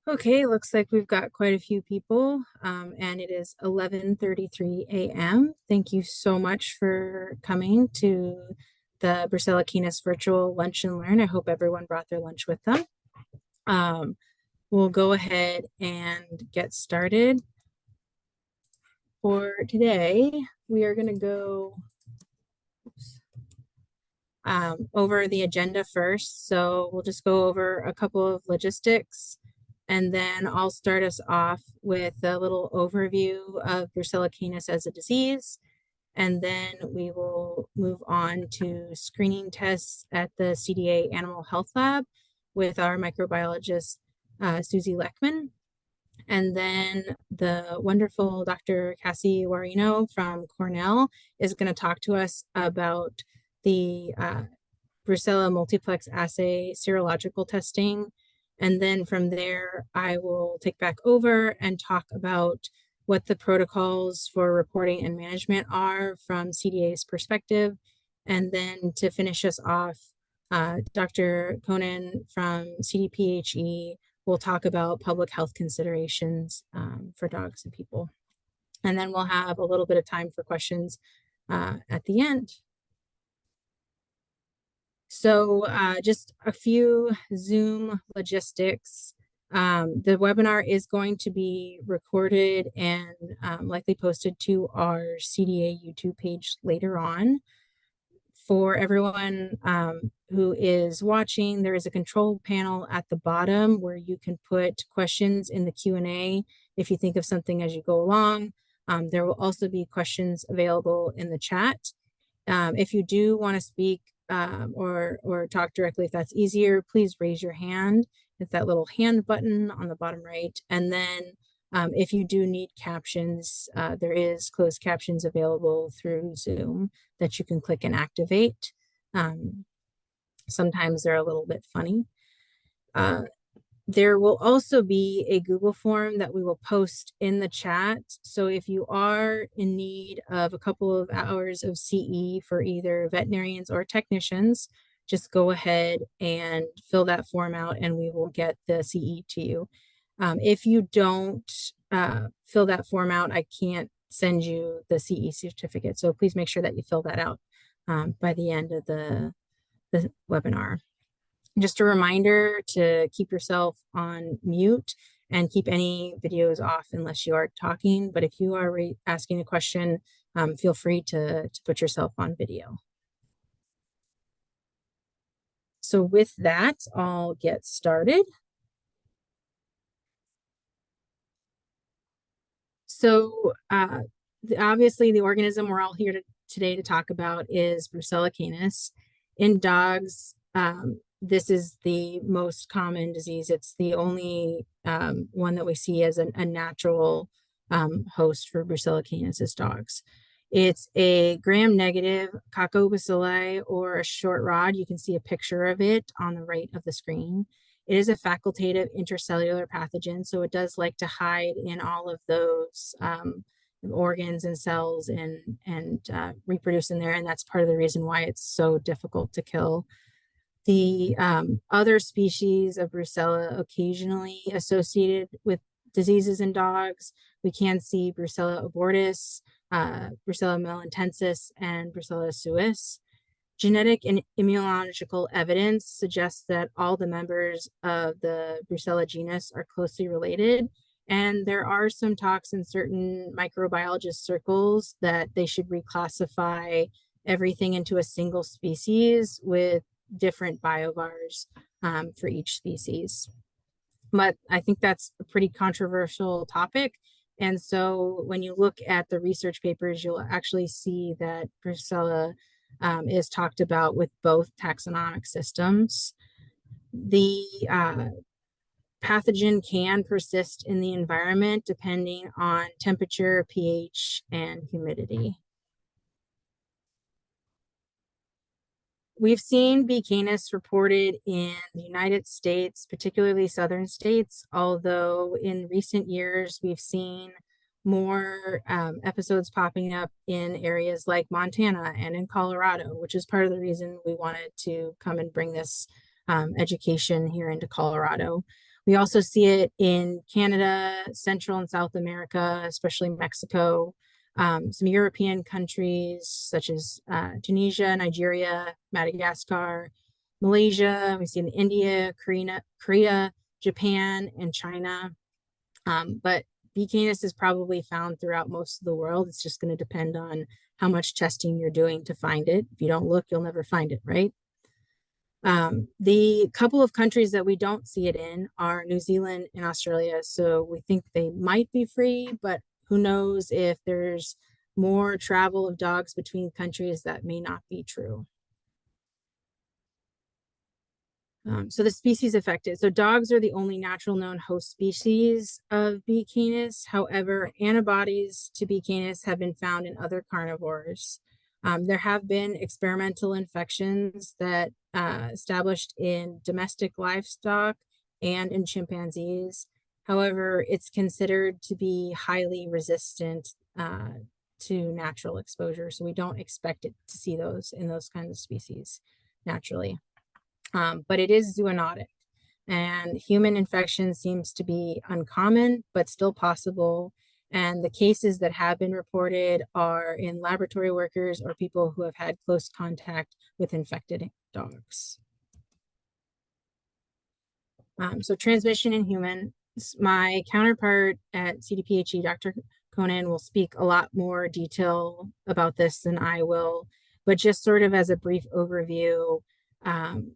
Okay, looks like we've got quite a few people, and it is 11:33 a.m. Thank you so much for coming to the Brucella Canis virtual lunch and learn. I hope everyone brought their lunch with them. Um, we'll go ahead and get started. For today, we are going to go over the agenda first. So we'll just go over a couple of logistics, and then I'll start us off with a little overview of Brucella canis as a disease. And then we will move on to screening tests at the CDA Animal Health Lab with our microbiologist, Susie Leckman. And then the wonderful Dr. Cassie Guarino from Cornell is going to talk to us about the Brucella multiplex assay serological testing. And then from there, I will take back over and talk about what the protocols for reporting and management are from CDA's perspective. And then to finish us off, Dr. Kohnen from CDPHE will talk about public health considerations for dogs and people. And then we'll have a little bit of time for questions at the end. So just a few Zoom logistics. The webinar is going to be recorded and likely posted to our CDA YouTube page later on. For everyone who is watching, there is a control panel at the bottom where you can put questions in the Q&A if you think of something as you go along. There will also be questions available in the chat. If you do want to speak or talk directly, if that's easier, please raise your hand. Hit that little hand button on the bottom right. And then if you do need captions, there is closed captions available through Zoom that you can click and activate. Sometimes they're a little bit funny. There will also be a Google form that we will post in the chat. So if you are in need of a couple of hours of CE for either veterinarians or technicians, just go ahead and fill that form out and we will get the CE to you. If you don't fill that form out, I can't send you the CE certificate. So please make sure that you fill that out by the end of the webinar. Just a reminder to keep yourself on mute and keep any videos off unless you are talking. But if you are asking a question, feel free to put yourself on video. So with that, I'll get started. So obviously the organism we're all here today to talk about is Brucella canis. In dogs, this is the most common disease. It's the only one that we see as a natural host for Brucella canis as dogs. It's a gram-negative coccobacilli or a short rod. You can see a picture of it on the right of the screen. It is a facultative intercellular pathogen, so it does like to hide in all of those organs and cells and reproduce in there, and that's part of the reason why it's so difficult to kill. The other species of Brucella occasionally associated with diseases in dogs, we can see Brucella abortus, Brucella melentensis, and Brucella suis. Genetic and immunological evidence suggests that all the members of the Brucella genus are closely related, and there are some talks in certain microbiologist circles that they should reclassify everything into a single species with different biovars for each species. But I think that's a pretty controversial topic. And so when you look at the research papers, you'll actually see that Brucella is talked about with both taxonomic systems. The pathogen can persist in the environment depending on temperature, pH, and humidity. We've seen B. canis reported in the United States, particularly southern states, although in recent years we've seen more episodes popping up in areas like Montana and in Colorado, which is part of the reason we wanted to come and bring this education here into Colorado. We also see it in Canada, Central and South America, especially Mexico, some European countries such as Tunisia, Nigeria, Madagascar, Malaysia. We see it in India, Korea, Japan, and China. But B. canis is probably found throughout most of the world. It's just going to depend on how much testing you're doing to find it. If you don't look, you'll never find it, right? The couple of countries that we don't see it in are New Zealand and Australia. So we think they might be free, but who knows if there's more travel of dogs between countries, that may not be true. So the species affected. So dogs are the only natural known host species of B. canis. However, antibodies to B. canis have been found in other carnivores. There have been experimental infections that established in domestic livestock and in chimpanzees. However, it's considered to be highly resistant to natural exposure. So we don't expect it to see those in those kinds of species naturally. But it is zoonotic, and human infection seems to be uncommon, but still possible. And the cases that have been reported are in laboratory workers or people who have had close contact with infected dogs. So transmission in humans, my counterpart at CDPHE, Dr. Kohnen, will speak a lot more detail about this than I will, but just sort of as a brief overview,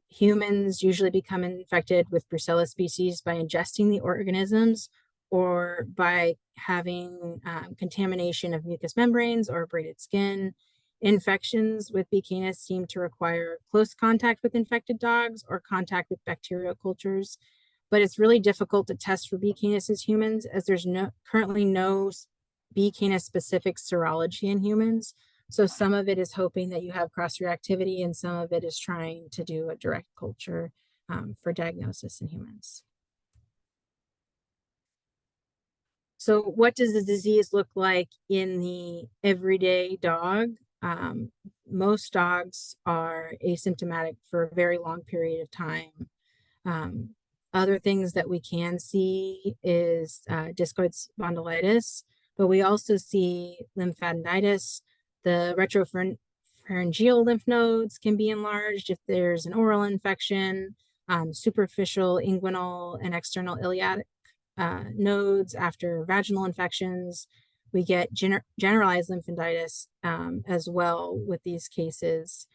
humans usually become infected with Brucella species by ingesting the organisms or by having contamination of mucous membranes or abraded skin. Infections with B. canis seem to require close contact with infected dogs or contact with bacterial cultures, but it's really difficult to test for B. canis as humans, as there's currently no B. canis specific serology in humans. So some of it is hoping that you have cross-reactivity, and some of it is trying to do a direct culture for diagnosis in humans. So what does the disease look like in the everyday dog? Most dogs are asymptomatic for a very long period of time. Other things that we can see is discoid spondylitis, but we also see lymphadenitis. The retropharyngeal lymph nodes can be enlarged if there's an oral infection, superficial inguinal and external iliac nodes after vaginal infections. We get generalized lymphadenitis as well with these cases.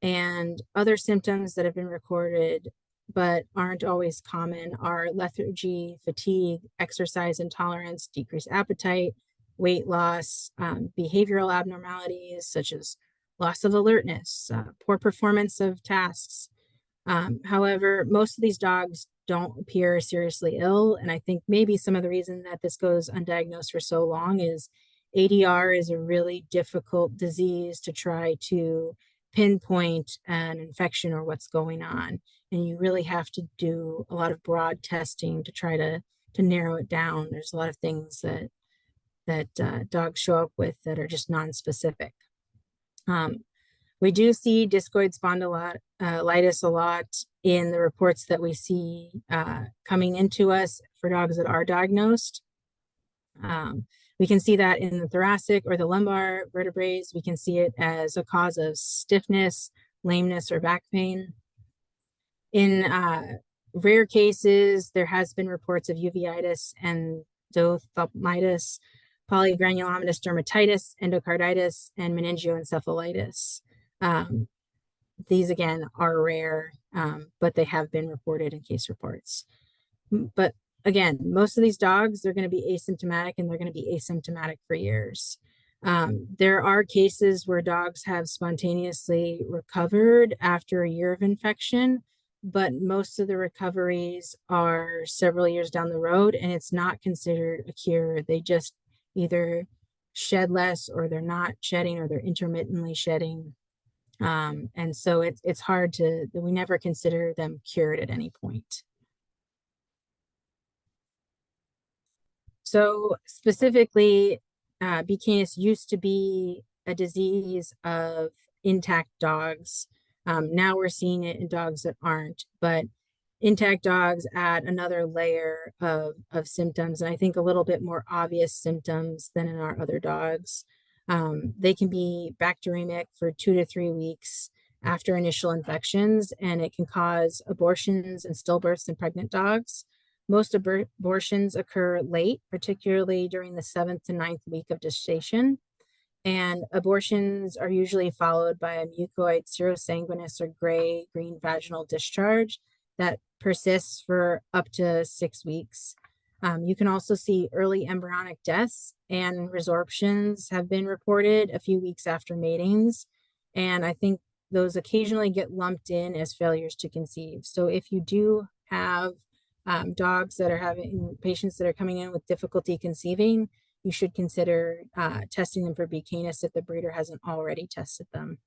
And other symptoms that have been recorded but aren't always common are lethargy, fatigue, exercise intolerance, decreased appetite, weight loss, behavioral abnormalities such as loss of alertness, poor performance of tasks. However, most of these dogs don't appear seriously ill, and I think maybe some of the reason that this goes undiagnosed for so long is ADR is a really difficult disease to try to pinpoint an infection or what's going on, and you really have to do a lot of broad testing to try to narrow it down. There's a lot of things that dogs show up with that are just non-specific. We do see discoid spondylitis a lot in the reports that we see coming into us for dogs that are diagnosed. We can see that in the thoracic or the lumbar vertebrae. We can see it as a cause of stiffness, lameness, or back pain. In rare cases, there has been reports of uveitis, endophthalmitis, polygranulomatous dermatitis, endocarditis, and meningoencephalitis. These again are rare, but they have been reported in case reports. But again, most of these dogs, they're going to be asymptomatic, and they're going to be asymptomatic for years. There are cases where dogs have spontaneously recovered after a year of infection, but most of the recoveries are several years down the road, and it's not considered a cure. They just either shed less, or they're not shedding, or they're intermittently shedding. And so it's hard we never consider them cured at any point. So specifically, B. canis used to be a disease of intact dogs. Now we're seeing it in dogs that aren't, but intact dogs add another layer of symptoms, and I think a little bit more obvious symptoms than in our other dogs. They can be bacteremic for 2 to 3 weeks after initial infections, and it can cause abortions and stillbirths in pregnant dogs. Most abortions occur late, particularly during the 7th to 9th week of gestation. And abortions are usually followed by a mucoid serosanguinous or gray-green vaginal discharge that persists for up to 6 weeks. You can also see early embryonic deaths, and resorptions have been reported a few weeks after matings. And I think those occasionally get lumped in as failures to conceive. So if you do have dogs that are having patients that are coming in with difficulty conceiving, you should consider testing them for B. canis if the breeder hasn't already tested them.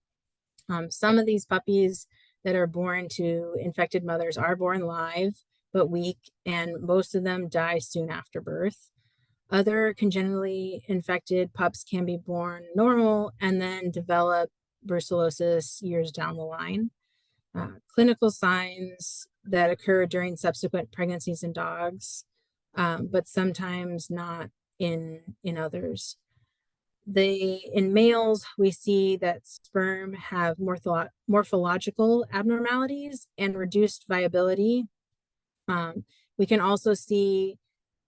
Some of these puppies that are born to infected mothers are born live but weak, and most of them die soon after birth. Other congenitally infected pups can be born normal and then develop brucellosis years down the line. Clinical signs that occur during subsequent pregnancies in dogs, but sometimes not in others. In males, we see that sperm have morphological abnormalities and reduced viability. We can also see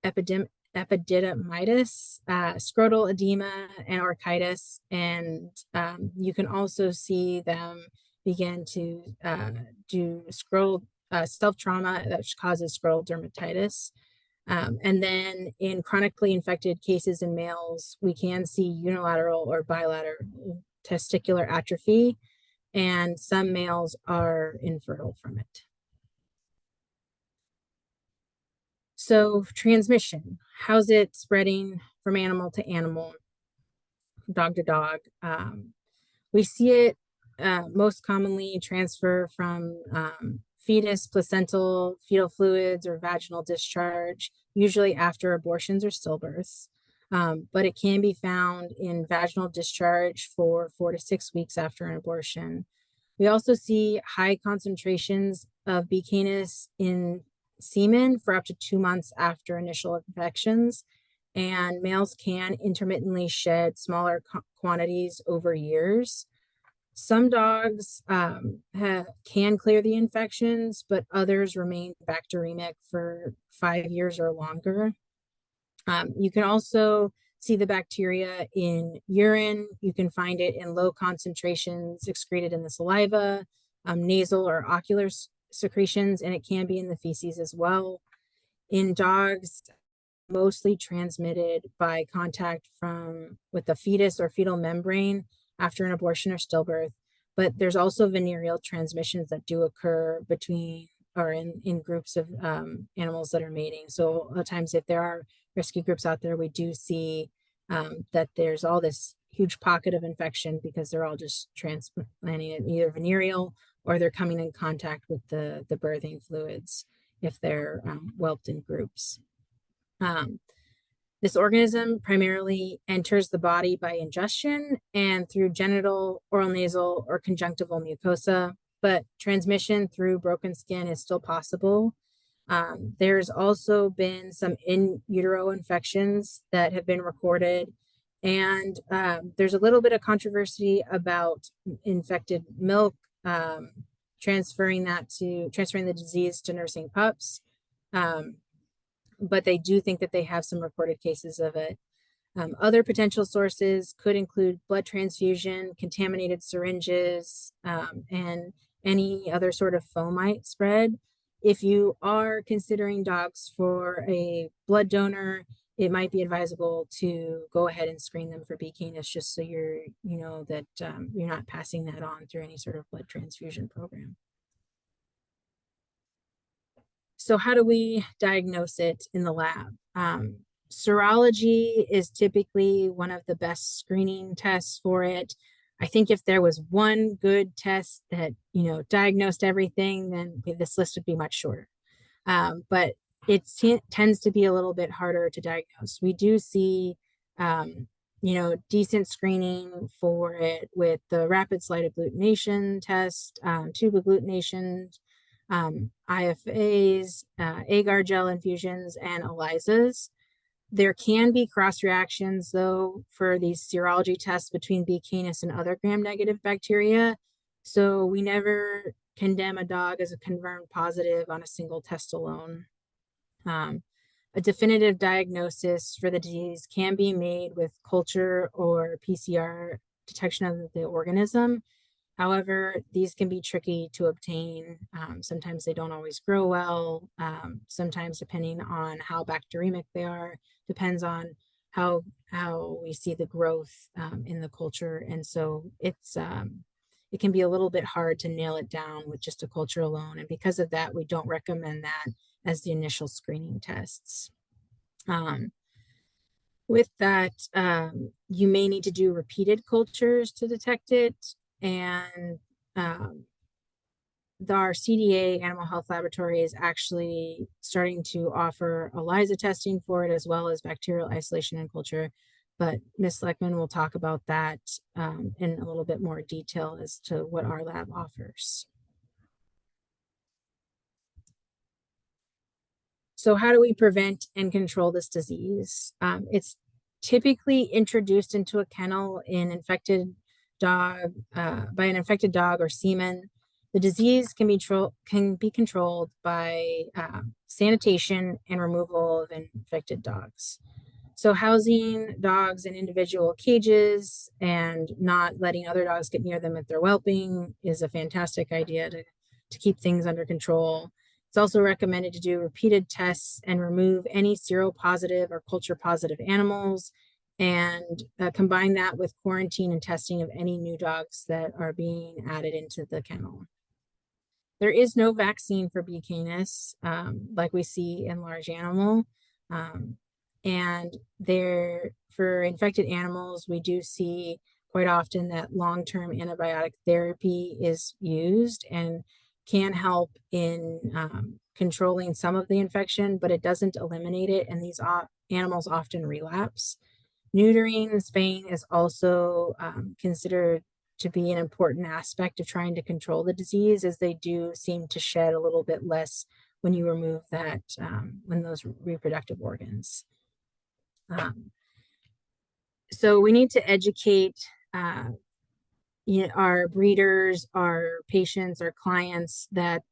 epididymitis, scrotal edema, and orchitis, and you can also see them begin to do scrotal self-trauma that causes scrotal dermatitis. And then in chronically infected cases in males, we can see unilateral or bilateral testicular atrophy, and some males are infertile from it. So transmission, how's it spreading from animal to animal, dog to dog? We see it most commonly transfer from fetus, placental, fetal fluids, or vaginal discharge, usually after abortions or stillbirths. But it can be found in vaginal discharge for 4 to 6 weeks after an abortion. We also see high concentrations of B. canis in semen for up to 2 months after initial infections, and males can intermittently shed smaller quantities over years. Some dogs can clear the infections, but others remain bacteremic for 5 years or longer. You can also see the bacteria in urine. You can find it in low concentrations excreted in the saliva, nasal or ocular secretions, and it can be in the feces as well. In dogs, mostly transmitted by contact with the fetus or fetal membrane after an abortion or stillbirth, but there's also venereal transmissions that do occur between or in groups of animals that are mating. So a lot of times if there are rescue groups out there, we do see that there's all this huge pocket of infection because they're all just transplanting it, either venereal or they're coming in contact with the birthing fluids if they're whelped in groups. This organism primarily enters the body by ingestion and through genital, oral nasal, or conjunctival mucosa, but transmission through broken skin is still possible. There's also been some in utero infections that have been recorded, and there's a little bit of controversy about infected milk, transferring the disease to nursing pups. But they do think that they have some reported cases of it. Other potential sources could include blood transfusion, contaminated syringes, and any other sort of fomite spread. If you are considering dogs for a blood donor, it might be advisable to go ahead and screen them for B. canis just so you know that you're not passing that on through any sort of blood transfusion program. So how do we diagnose it in the lab? Serology is typically one of the best screening tests for it. I think if there was one good test that, diagnosed everything, then this list would be much shorter. But it tends to be a little bit harder to diagnose. We do see, decent screening for it with the rapid slight agglutination test, tube agglutination, IFAs, agar gel infusions, and ELISAs. There can be cross reactions, though, for these serology tests between B. canis and other gram-negative bacteria. So we never condemn a dog as a confirmed positive on a single test alone. A definitive diagnosis for the disease can be made with culture or PCR detection of the organism. However, these can be tricky to obtain. Sometimes they don't always grow well. Sometimes, depending on how bacteremic they are, depends on how we see the growth in the culture. And so it can be a little bit hard to nail it down with just a culture alone. And because of that, we don't recommend that as the initial screening tests. With that, you may need to do repeated cultures to detect it. And our CDA Animal Health Laboratory is actually starting to offer ELISA testing for it, as well as bacterial isolation and culture. But Ms. Leckman will talk about that in a little bit more detail as to what our lab offers. So how do we prevent and control this disease? It's typically introduced into a kennel in infected dog by an infected dog or semen. The disease can be controlled by sanitation and removal of infected dogs. So housing dogs in individual cages and not letting other dogs get near them if they're whelping is a fantastic idea to keep things under control. It's also recommended to do repeated tests and remove any seropositive or culture positive animals, and combine that with quarantine and testing of any new dogs that are being added into the kennel. There is no vaccine for B. canis like we see in large animal. And for infected animals, we do see quite often that long-term antibiotic therapy is used and can help in controlling some of the infection, but it doesn't eliminate it, and these animals often relapse. Neutering and spaying is also considered to be an important aspect of trying to control the disease, as they do seem to shed a little bit less when you remove that, when those reproductive organs. So we need to educate our breeders, our patients, our clients, that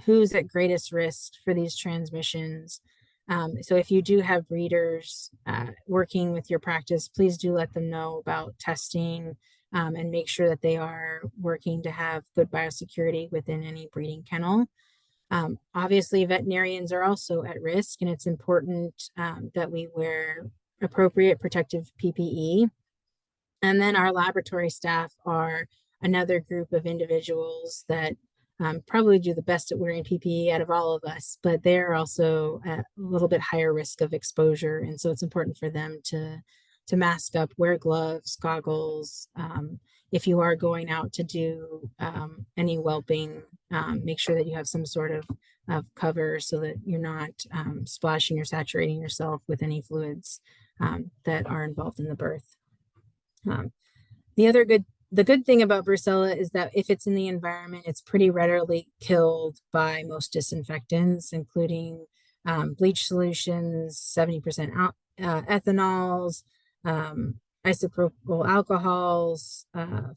who's at greatest risk for these transmissions. So if you do have breeders working with your practice, please do let them know about testing and make sure that they are working to have good biosecurity within any breeding kennel. Obviously, veterinarians are also at risk, and it's important that we wear appropriate protective PPE. And then our laboratory staff are another group of individuals that probably do the best at wearing PPE out of all of us, but they're also at a little bit higher risk of exposure. And so it's important for them to mask up, wear gloves, goggles. If you are going out to do any whelping, make sure that you have some sort of cover so that you're not splashing or saturating yourself with any fluids that are involved in the birth. The good thing about brucella is that if it's in the environment, it's pretty readily killed by most disinfectants, including bleach solutions, 70% ethanols, isopropyl alcohols,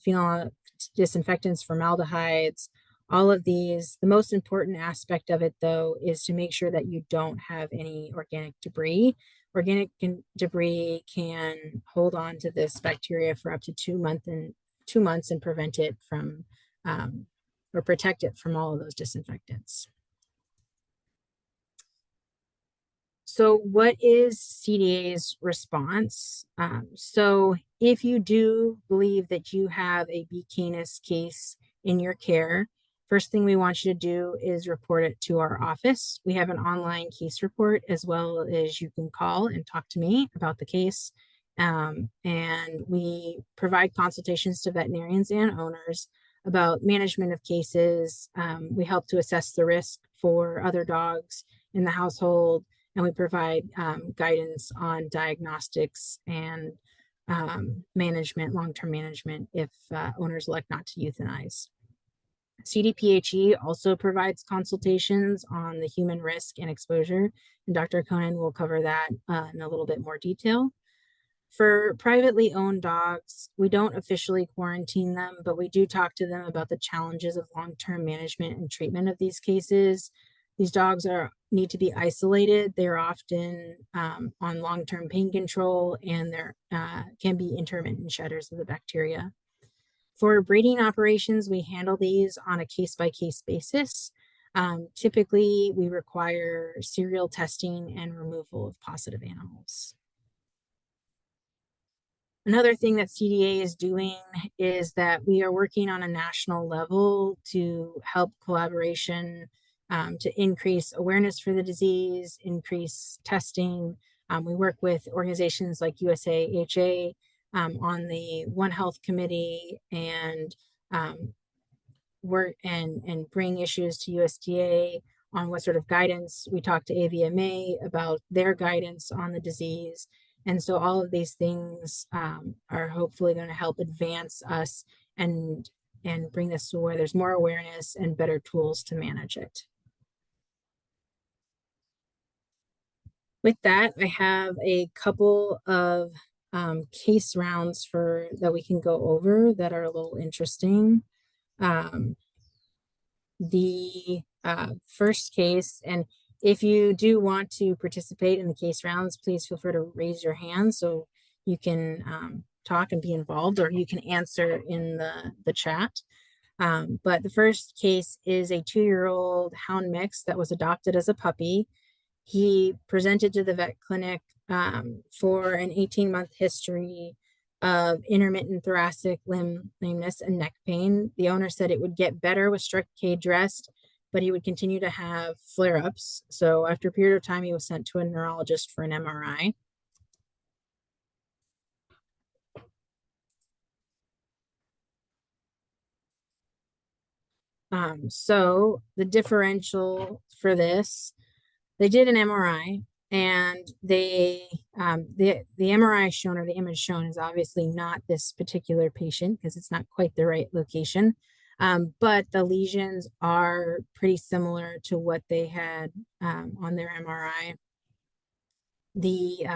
phenol disinfectants, formaldehydes, all of these. The most important aspect of it, though, is to make sure that you don't have any organic debris. Organic debris can hold on to this bacteria for up to 2 months and prevent it from or protect it from all of those disinfectants. So what is CDA's response? So if you do believe that you have a B. canis case in your care, first thing we want you to do is report it to our office. We have an online case report, as well as you can call and talk to me about the case. And we provide consultations to veterinarians and owners about management of cases. We help to assess the risk for other dogs in the household, and we provide guidance on diagnostics and management, long-term management, if owners elect not to euthanize. CDPHE also provides consultations on the human risk and exposure, and Dr. Kohnen will cover that in a little bit more detail. For privately owned dogs, we don't officially quarantine them, but we do talk to them about the challenges of long-term management and treatment of these cases. These dogs need to be isolated. They're often on long-term pain control, and there can be intermittent shedders of the bacteria. For breeding operations, we handle these on a case-by-case basis. Typically, we require serial testing and removal of positive animals. Another thing that CDA is doing is that we are working on a national level to help collaboration to increase awareness for the disease, increase testing. We work with organizations like USAHA on the One Health Committee, and work and bring issues to USDA on what sort of guidance. We talk to AVMA about their guidance on the disease. And so all of these things are hopefully going to help advance us and bring this to where there's more awareness and better tools to manage it. With that, I have a couple of case rounds that we can go over that are a little interesting. The first case, and if you do want to participate in the case rounds, please feel free to raise your hand so you can talk and be involved, or you can answer in the chat. But the first case is a 2-year-old hound mix that was adopted as a puppy. He presented to the vet clinic for an 18-month history of intermittent thoracic lameness and neck pain. The owner said it would get better with strict cage rest, but he would continue to have flare-ups. So after a period of time, he was sent to a neurologist for an MRI. So the differential for this, they did an MRI, and the MRI shown, or the image shown, is obviously not this particular patient because it's not quite the right location. But the lesions are pretty similar to what they had on their MRI. The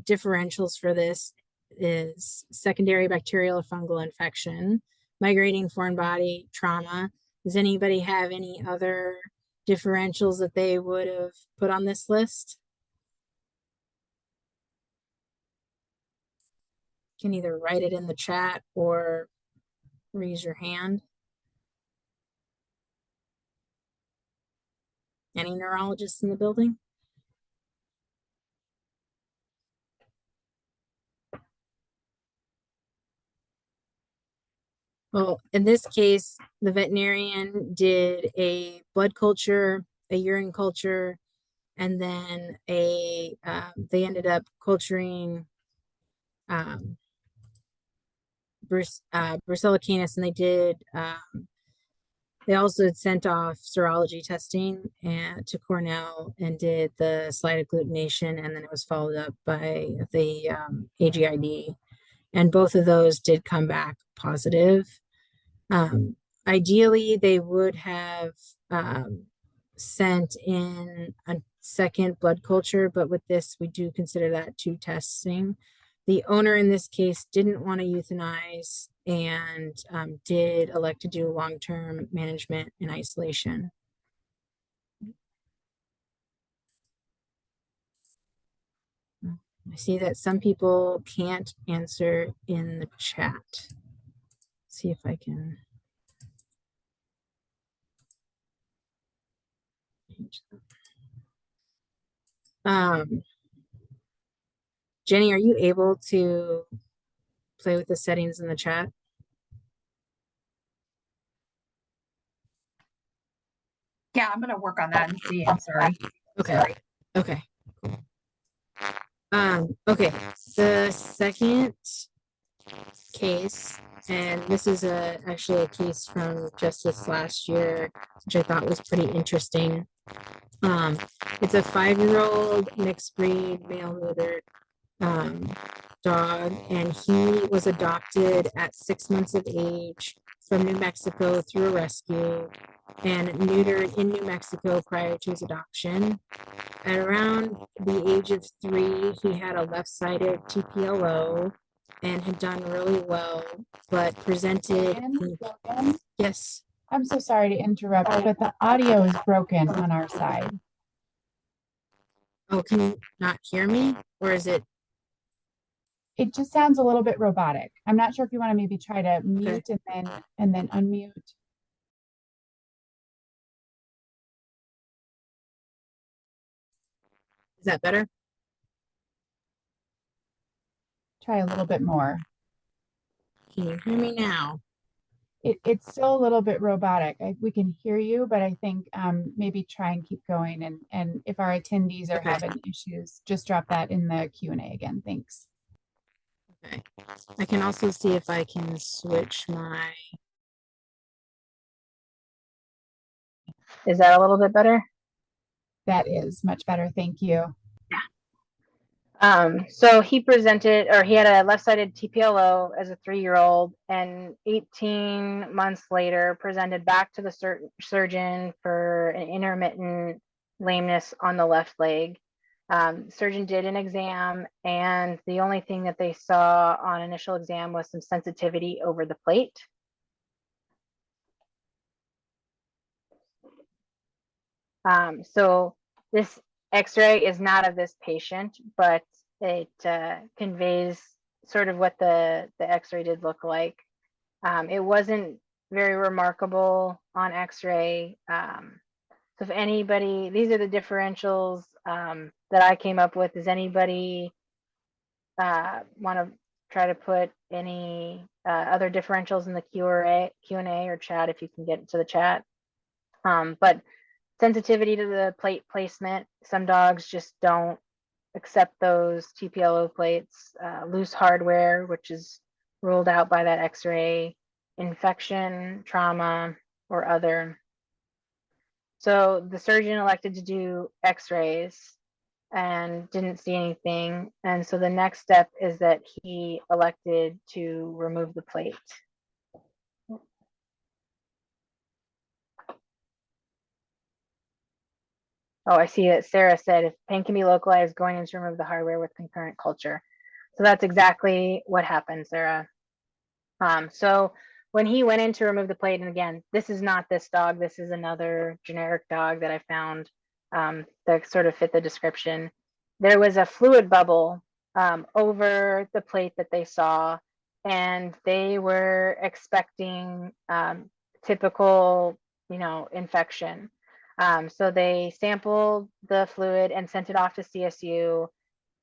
differentials for this is secondary bacterial or fungal infection, migrating foreign body, trauma. Does anybody have any other differentials that they would have put on this list? You can either write it in the chat or raise your hand. Any neurologists in the building? Well, in this case, the veterinarian did a blood culture, a urine culture, and then they ended up culturing Brucella canis, and they also had sent off serology testing to Cornell and did the slide agglutination, and then it was followed up by the AGID, and both of those did come back positive. Ideally, they would have sent in a second blood culture, but with this, we do consider that 2 testing. The owner in this case didn't want to euthanize and did elect to do long-term management and isolation. I see that some people can't answer in the chat. See if I can change that. Jenny, are you able to play with the settings in the chat? Yeah, I'm going to work on that and see. I'm sorry. Okay. Okay. Okay. The second case, and this is actually a case from just this last year, which I thought was pretty interesting. It's a 5-year-old mixed breed male neutered dog, and he was adopted at 6 months of age from New Mexico through a rescue and neutered in New Mexico prior to his adoption. At around the age of 3, he had a left-sided TPLO and had done really well, but presented. Gillian, Yes. I'm so sorry to interrupt, but the audio is broken on our side. Oh, can you not hear me? Or is it? It just sounds a little bit robotic. I'm not sure if you want to maybe try to mute and then unmute. Is that better? Try a little bit more. Can you hear me now? It's still a little bit robotic. We can hear you, but I think maybe try and keep going. And if our attendees are having issues, just drop that in the Q&A again. Thanks. Okay. I can also see if I can switch my. Is that a little bit better? That is much better. Thank you. So he presented, or he had a left-sided TPLO as a 3-year-old, and 18 months later presented back to the surgeon for an intermittent lameness on the left leg. Surgeon did an exam, and the only thing that they saw on initial exam was some sensitivity over the plate. So this X-ray is not of this patient, but it conveys sort of what the X-ray did look like. It wasn't very remarkable on X-ray. So if anybody, these are the differentials that I came up with. Does anybody want to try to put any other differentials in the Q&A or chat if you can get to the chat? But sensitivity to the plate placement, some dogs just don't accept those TPLO plates. Loose hardware, which is ruled out by that X-ray, infection, trauma, or other. So the surgeon elected to do X-rays and didn't see anything. And so the next step is that he elected to remove the plate. Oh, I see that Sarah said if pain can be localized, going in to remove the hardware with concurrent culture. So that's exactly what happened, Sarah. So when he went in to remove the plate, and again, this is not this dog, this is another generic dog that I found that sort of fit the description. There was a fluid bubble over the plate that they saw, and they were expecting typical, infection. So they sampled the fluid and sent it off to CSU,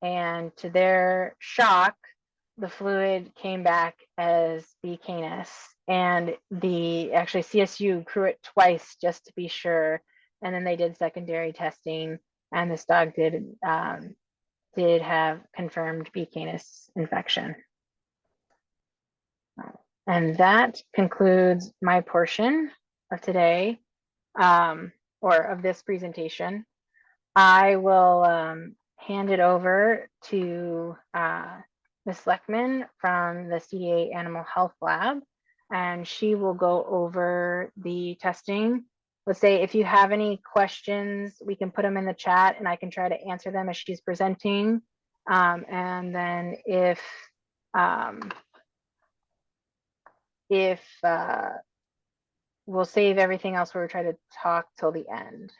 and to their shock, the fluid came back as B. canis, and actually CSU grew it twice just to be sure, and then they did secondary testing, and this dog did have confirmed B. canis infection. And that concludes my portion of today, or of this presentation. I will hand it over to Ms. Leckman from the CDA Animal Health Lab, and she will go over the testing. Let's say if you have any questions, we can put them in the chat and I can try to answer them as she's presenting. And then if we'll save everything else, we'll try to talk till the end.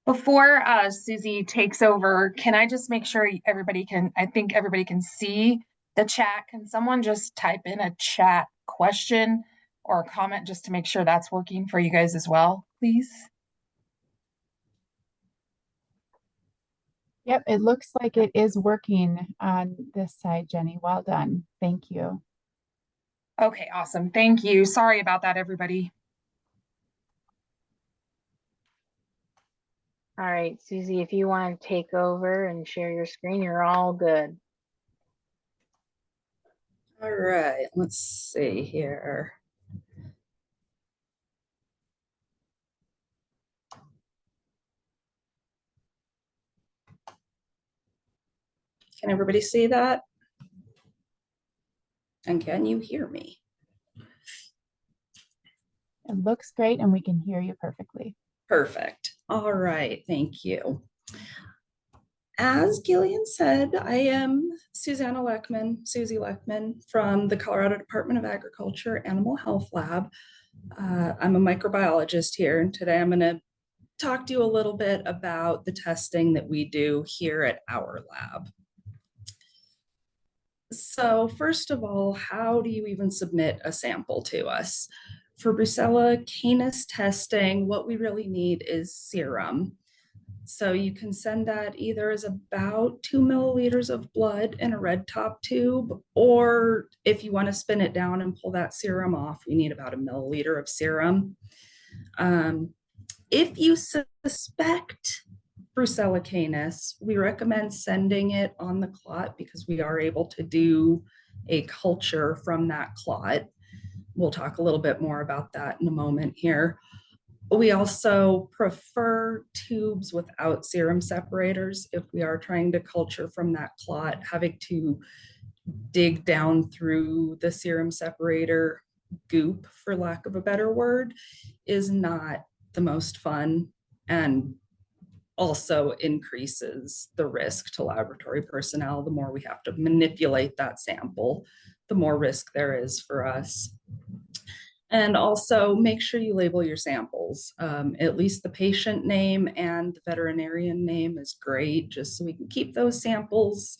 Before Susie takes over, can I just make sure everybody can, I think everybody can see the chat. Can someone just type in a chat question or a comment just to make sure that's working for you guys as well, please? Yep, it looks like it is working on this side, Jenny. Well done. Thank you. Okay, awesome. Thank you. Sorry about that, everybody. All right, Susie, if you want to take over and share your screen, you're all good. All right, let's see here. Can everybody see that? And can you hear me? It looks great and we can hear you perfectly. Perfect. All right, thank you. As Gillian said, I am Suzanne Leckman, Susie Leckman from the Colorado Department of Agriculture Animal Health Lab. I'm a microbiologist here, and today I'm going to talk to you a little bit about the testing that we do here at our lab. So first of all, how do you even submit a sample to us? For Brucella canis testing, what we really need is serum. So you can send that either as about 2 milliliters of blood in a red top tube, or if you want to spin it down and pull that serum off, we need about 1 milliliter of serum. If you suspect Brucella canis, we recommend sending it on the clot because we are able to do a culture from that clot. We'll talk a little bit more about that in a moment here. We also prefer tubes without serum separators if we are trying to culture from that clot. Having to dig down through the serum separator goop, for lack of a better word, is not the most fun and also increases the risk to laboratory personnel. The more we have to manipulate that sample, the more risk there is for us. And also make sure you label your samples. At least the patient name and the veterinarian name is great, just so we can keep those samples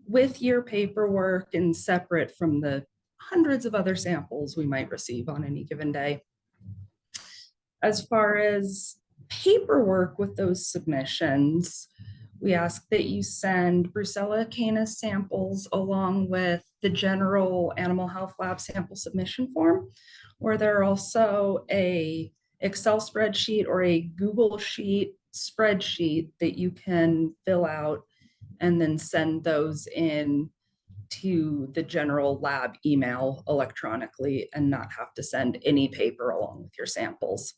with your paperwork and separate from the hundreds of other samples we might receive on any given day. As far as paperwork with those submissions, we ask that you send Brucella canis samples along with the general animal health lab sample submission form, or there are also a Excel spreadsheet or a Google Sheet spreadsheet that you can fill out and then send those in to the general lab email electronically and not have to send any paper along with your samples.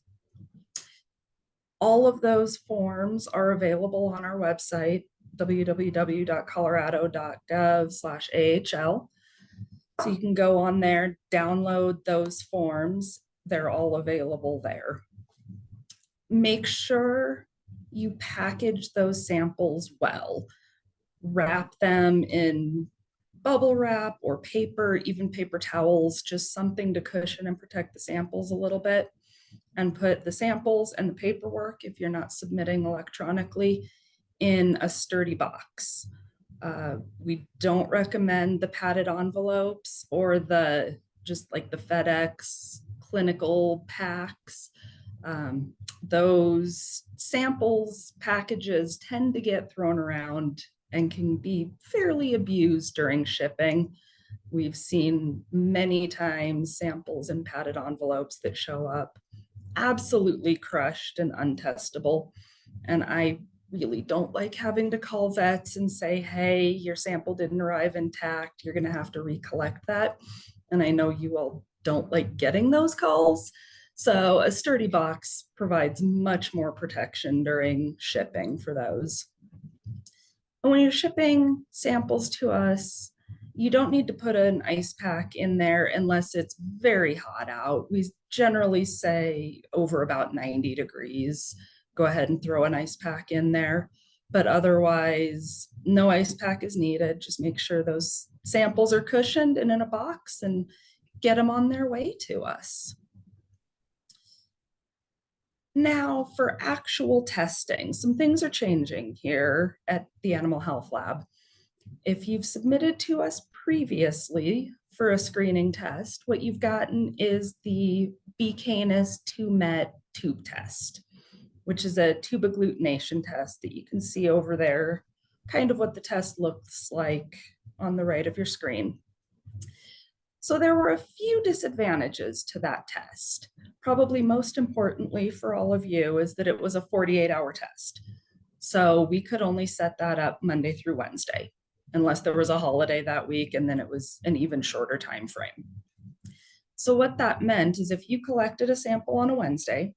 All of those forms are available on our website, www.colorado.gov/AHL. So you can go on there, download those forms. They're all available there. Make sure you package those samples well. Wrap them in bubble wrap or paper, even paper towels, just something to cushion and protect the samples a little bit. And put the samples and the paperwork, if you're not submitting electronically, in a sturdy box. We don't recommend the padded envelopes or just like the FedEx clinical packs. Those samples packages tend to get thrown around and can be fairly abused during shipping. We've seen many times samples in padded envelopes that show up absolutely crushed and untestable. And I really don't like having to call vets and say, hey, your sample didn't arrive intact. You're going to have to recollect that. And I know you all don't like getting those calls. So a sturdy box provides much more protection during shipping for those. And when you're shipping samples to us, you don't need to put an ice pack in there unless it's very hot out. We generally say over about 90 degrees, go ahead and throw an ice pack in there. But otherwise, no ice pack is needed. Just make sure those samples are cushioned and in a box and get them on their way to us. Now, for actual testing, some things are changing here at the Animal Health Lab. If you've submitted to us previously for a screening test, what you've gotten is the B. canis 2-met tube test, which is a tube agglutination test that you can see over there, kind of what the test looks like on the right of your screen. So there were a few disadvantages to that test. Probably most importantly for all of you is that it was a 48-hour test. So we could only set that up Monday through Wednesday, unless there was a holiday that week, and then it was an even shorter time frame. So what that meant is if you collected a sample on a Wednesday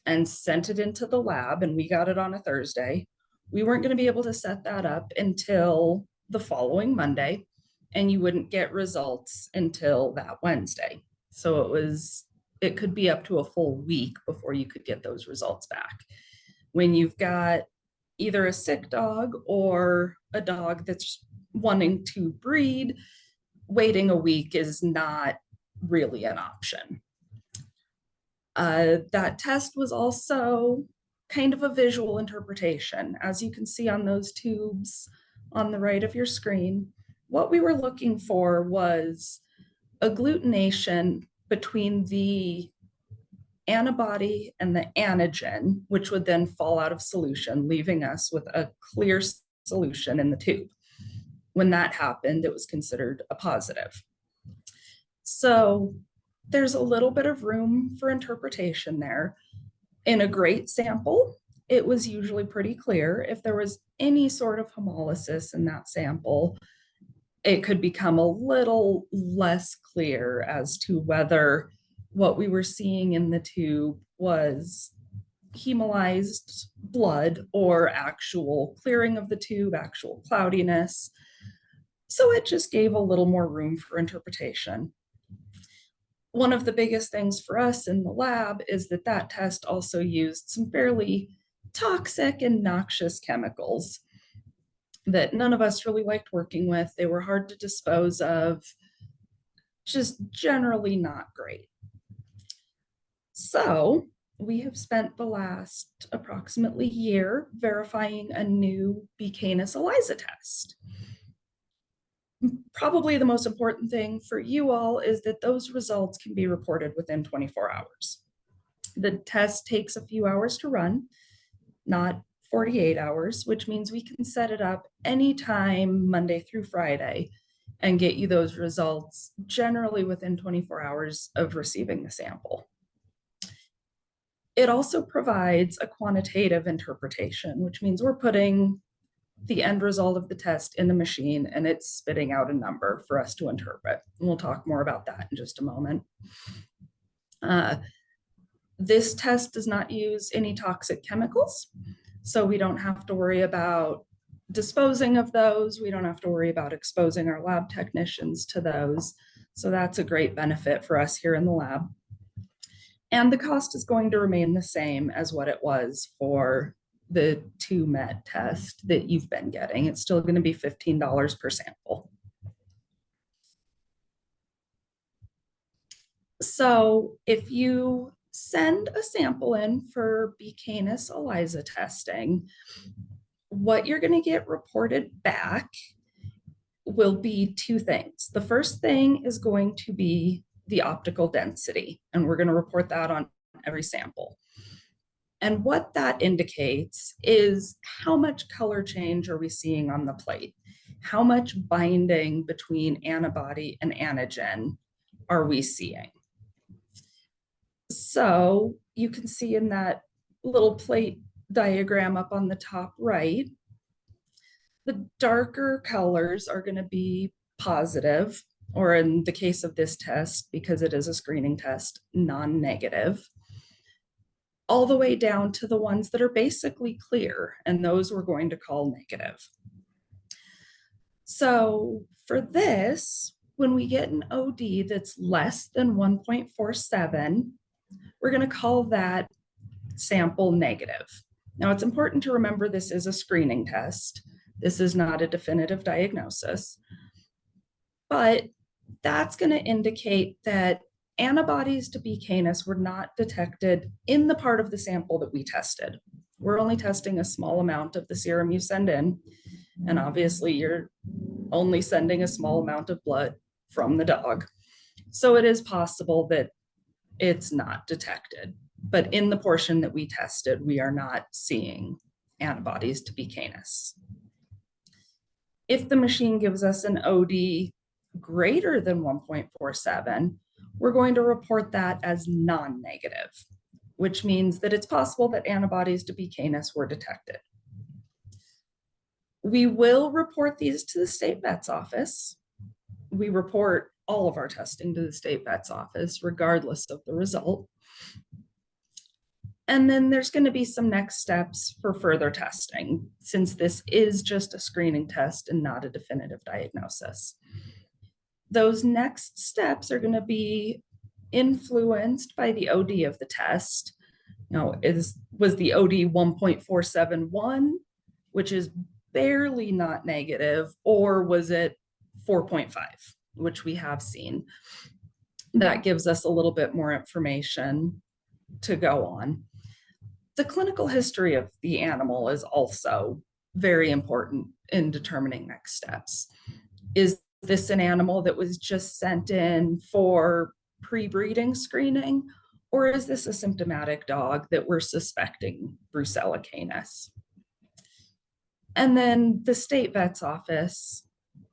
and sent it into the lab and we got it on a Thursday, we weren't going to be able to set that up until the following Monday, and you wouldn't get results until that Wednesday. So it was it could be up to a full week before you could get those results back. When you've got either a sick dog or a dog that's wanting to breed, waiting a week is not really an option. That test was also kind of a visual interpretation. As you can see on those tubes on the right of your screen, what we were looking for was agglutination between the antibody and the antigen, which would then fall out of solution, leaving us with a clear solution in the tube. When that happened, it was considered a positive. So there's a little bit of room for interpretation there. In a great sample, it was usually pretty clear. If there was any sort of hemolysis in that sample, it could become a little less clear as to whether what we were seeing in the tube was hemolyzed blood or actual clearing of the tube, actual cloudiness. So it just gave a little more room for interpretation. One of the biggest things for us in the lab is that that test also used some fairly toxic and noxious chemicals that none of us really liked working with. They were hard to dispose of, just generally not great. So we have spent the last approximately year verifying a new B. canis ELISA test. Probably the most important thing for you all is that those results can be reported within 24 hours. The test takes a few hours to run, not 48 hours, which means we can set it up anytime Monday through Friday and get you those results generally within 24 hours of receiving the sample. It also provides a quantitative interpretation, which means we're putting the end result of the test in the machine and it's spitting out a number for us to interpret. And we'll talk more about that in just a moment. This test does not use any toxic chemicals, so we don't have to worry about disposing of those. We don't have to worry about exposing our lab technicians to those. So that's a great benefit for us here in the lab. And the cost is going to remain the same as what it was for the 2-met test that you've been getting. It's still going to be $15 per sample. So if you send a sample in for B. canis ELISA testing, what you're going to get reported back will be two things. The first thing is going to be the optical density, and we're going to report that on every sample. And what that indicates is how much color change are we seeing on the plate? How much binding between antibody and antigen are we seeing? So you can see in that little plate diagram up on the top right, the darker colors are going to be positive, or in the case of this test, because it is a screening test, non-negative, all the way down to the ones that are basically clear, and those we're going to call negative. So for this, when we get an OD that's less than 1.47, we're going to call that sample negative. Now it's important to remember this is a screening test. This is not a definitive diagnosis, but that's going to indicate that antibodies to B. canis were not detected in the part of the sample that we tested. We're only testing a small amount of the serum you send in, and obviously you're only sending a small amount of blood from the dog. So it is possible that it's not detected, but in the portion that we tested, we are not seeing antibodies to B. canis. If the machine gives us an OD greater than 1.47, we're going to report that as non-negative, which means that it's possible that antibodies to B. canis were detected. We will report these to the state vet's office. We report all of our testing to the state vet's office, regardless of the result. And then there's going to be some next steps for further testing, since this is just a screening test and not a definitive diagnosis. Those next steps are going to be influenced by the OD of the test. Was the OD 1.471, which is barely not negative, or was it 4.5, which we have seen? That gives us a little bit more information to go on. The clinical history of the animal is also very important in determining next steps. Is this an animal that was just sent in for pre-breeding screening, or is this a symptomatic dog that we're suspecting Brucella canis? And then the state vet's office,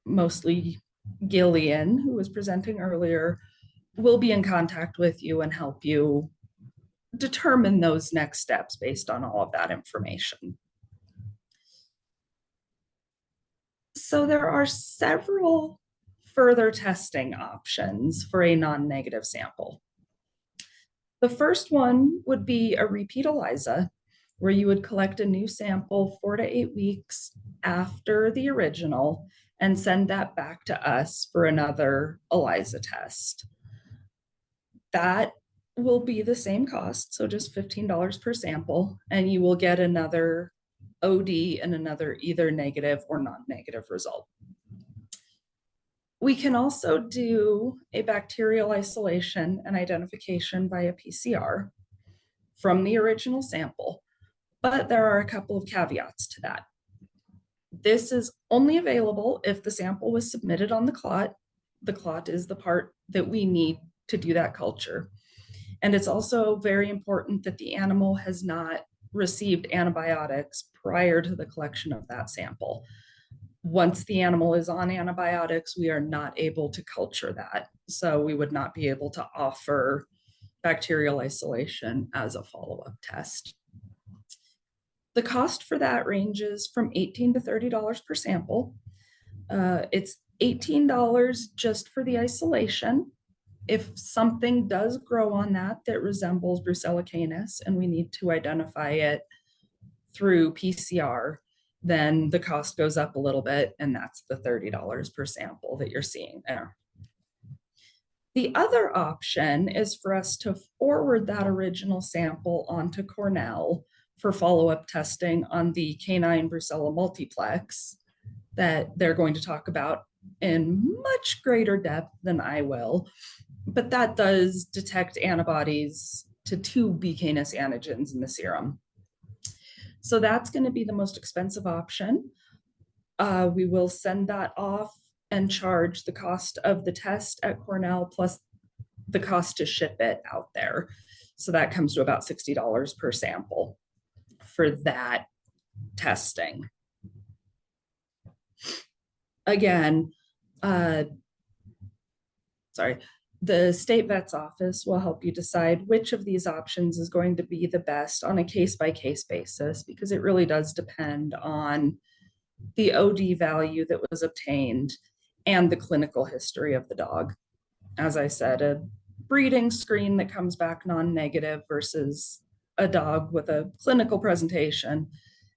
mostly Gillian, who was presenting earlier, will be in contact with you and help you determine those next steps based on all of that information. So there are several further testing options for a non-negative sample. The first one would be a repeat ELISA, where you would collect a new sample 4 to 8 weeks after the original and send that back to us for another ELISA test. That will be the same cost, so just $15 per sample, and you will get another OD and another either negative or non-negative result. We can also do a bacterial isolation and identification via PCR from the original sample, but there are a couple of caveats to that. This is only available if the sample was submitted on the clot. The clot is the part that we need to do that culture. And it's also very important that the animal has not received antibiotics prior to the collection of that sample. Once the animal is on antibiotics, we are not able to culture that. So we would not be able to offer bacterial isolation as a follow-up test. The cost for that ranges from $18 to $30 per sample. It's $18 just for the isolation. If something does grow on that resembles Brucella canis and we need to identify it through PCR, then the cost goes up a little bit, and that's the $30 per sample that you're seeing there. The other option is for us to forward that original sample onto Cornell for follow-up testing on the canine Brucella multiplex that they're going to talk about in much greater depth than I will. But that does detect antibodies to 2 B canis antigens in the serum. So that's going to be the most expensive option. We will send that off and charge the cost of the test at Cornell plus the cost to ship it out there. So that comes to about $60 per sample for that testing. Again, the state vet's office will help you decide which of these options is going to be the best on a case-by-case basis, because it really does depend on the OD value that was obtained and the clinical history of the dog. As I said, a breeding screen that comes back non-negative versus a dog with a clinical presentation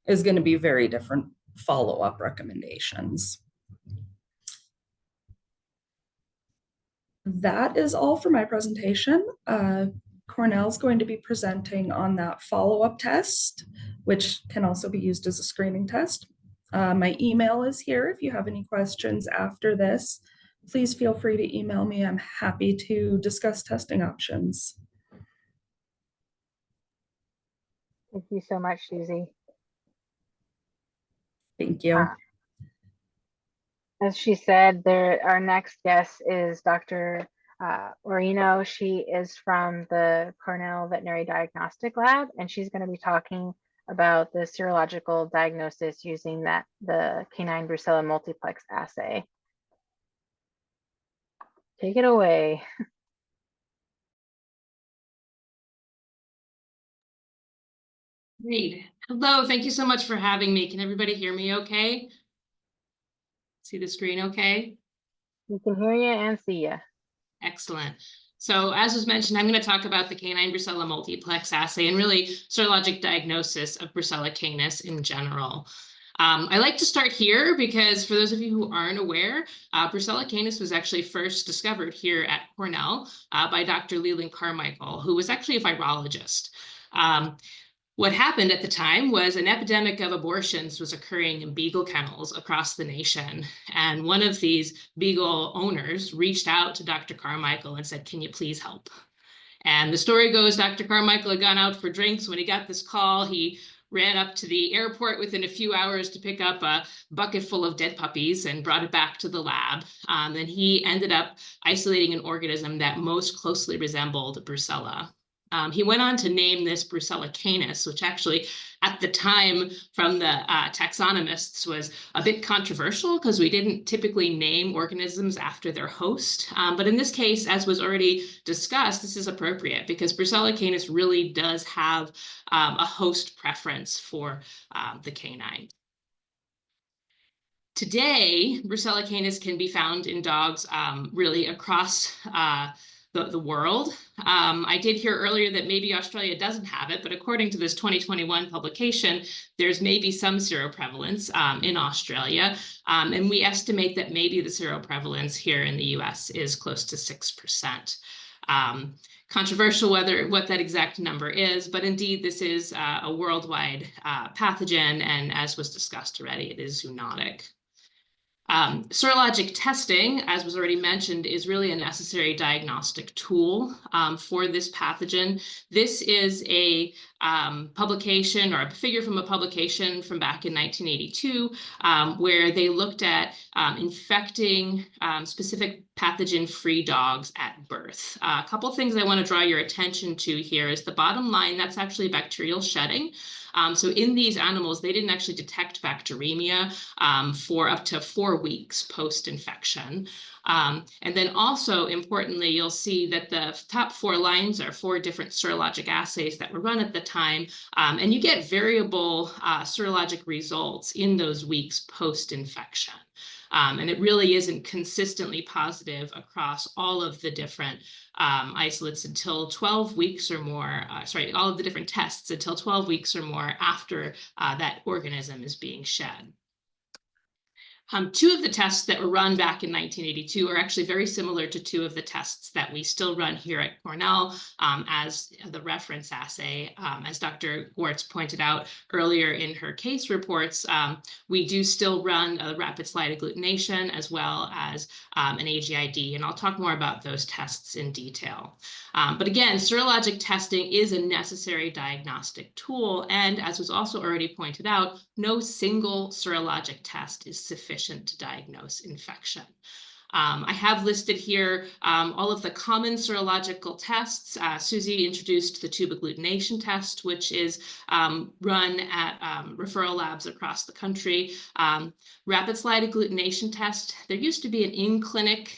is going to be very different follow-up recommendations. That is all for my presentation. Cornell's going to be presenting on that follow-up test, which can also be used as a screening test. My email is here. If you have any questions after this, please feel free to email me. I'm happy to discuss testing options. Thank you so much, Susie. Thank you. As she said, our next guest is Dr. Guarino. She is from the Cornell Veterinary Diagnostic Lab, and she's going to be talking about the serological diagnosis using the canine Brucella multiplex assay. Take it away. Great. Hello, thank you so much for having me. Can everybody hear me okay? See the screen okay? We can hear you and see you. Excellent. So as was mentioned, I'm going to talk about the canine Brucella multiplex assay and really serologic diagnosis of Brucella canis in general. I like to start here because for those of you who aren't aware, Brucella canis was actually first discovered here at Cornell by Dr. Leland Carmichael, who was actually a virologist. What happened at the time was an epidemic of abortions was occurring in beagle kennels across the nation. And one of these beagle owners reached out to Dr. Carmichael and said, "Can you please help?" And the story goes, Dr. Carmichael had gone out for drinks. When he got this call, he ran up to the airport within a few hours to pick up a bucket full of dead puppies and brought it back to the lab. And he ended up isolating an organism that most closely resembled Brucella. He went on to name this Brucella canis, which actually at the time from the taxonomists was a bit controversial because we didn't typically name organisms after their host. But in this case, as was already discussed, this is appropriate because Brucella canis really does have a host preference for the canine. Today, Brucella canis can be found in dogs really across the world. I did hear earlier that maybe Australia doesn't have it, but according to this 2021 publication, there's maybe some seroprevalence in Australia. And we estimate that maybe the seroprevalence here in the US is close to 6%. Controversial what that exact number is, but indeed this is a worldwide pathogen, and as was discussed already, it is zoonotic. Serologic testing, as was already mentioned, is really a necessary diagnostic tool for this pathogen. This is a publication or a figure from a publication from back in 1982 where they looked at infecting specific pathogen-free dogs at birth. A couple of things I want to draw your attention to here is the bottom line, that's actually bacterial shedding. So in these animals, they didn't actually detect bacteremia for up to 4 weeks post-infection. And then also, importantly, you'll see that the top 4 lines are 4 different serologic assays that were run at the time, and you get variable serologic results in those weeks post-infection. And it really isn't consistently positive across all of the different isolates until 12 weeks or more, all of the different tests until 12 weeks or more after that organism is being shed. 2 of the tests that were run back in 1982 are actually very similar to 2 of the tests that we still run here at Cornell as the reference assay. As Dr. Gwartz pointed out earlier in her case reports, we do still run a rapid slide agglutination as well as an AGID, and I'll talk more about those tests in detail. But again, serologic testing is a necessary diagnostic tool, and as was also already pointed out, no single serologic test is sufficient to diagnose infection. I have listed here all of the common serological tests. Susie introduced the tube agglutination test, which is run at referral labs across the country. Rapid slide agglutination test, there used to be an in-clinic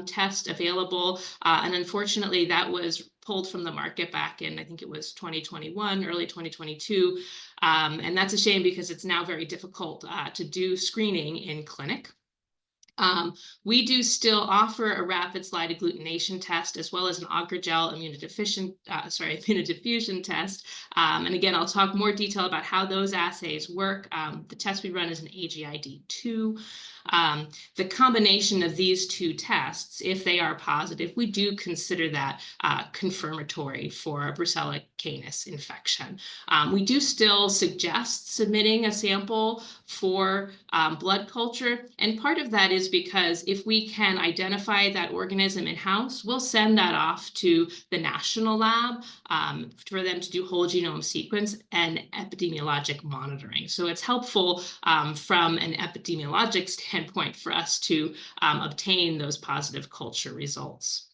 test available, and unfortunately that was pulled from the market back in, I think it was 2021, early 2022. And that's a shame because it's now very difficult to do screening in clinic. We do still offer a rapid slide agglutination test as well as an agrogel immunodiffusion test. And again, I'll talk more detail about how those assays work. The test we run is an AGID2. The combination of these 2 tests, if they are positive, we do consider that confirmatory for Brucella canis infection. We do still suggest submitting a sample for blood culture, and part of that is because if we can identify that organism in-house, we'll send that off to the national lab for them to do whole genome sequence and epidemiologic monitoring. So it's helpful from an epidemiologic standpoint for us to obtain those positive culture results.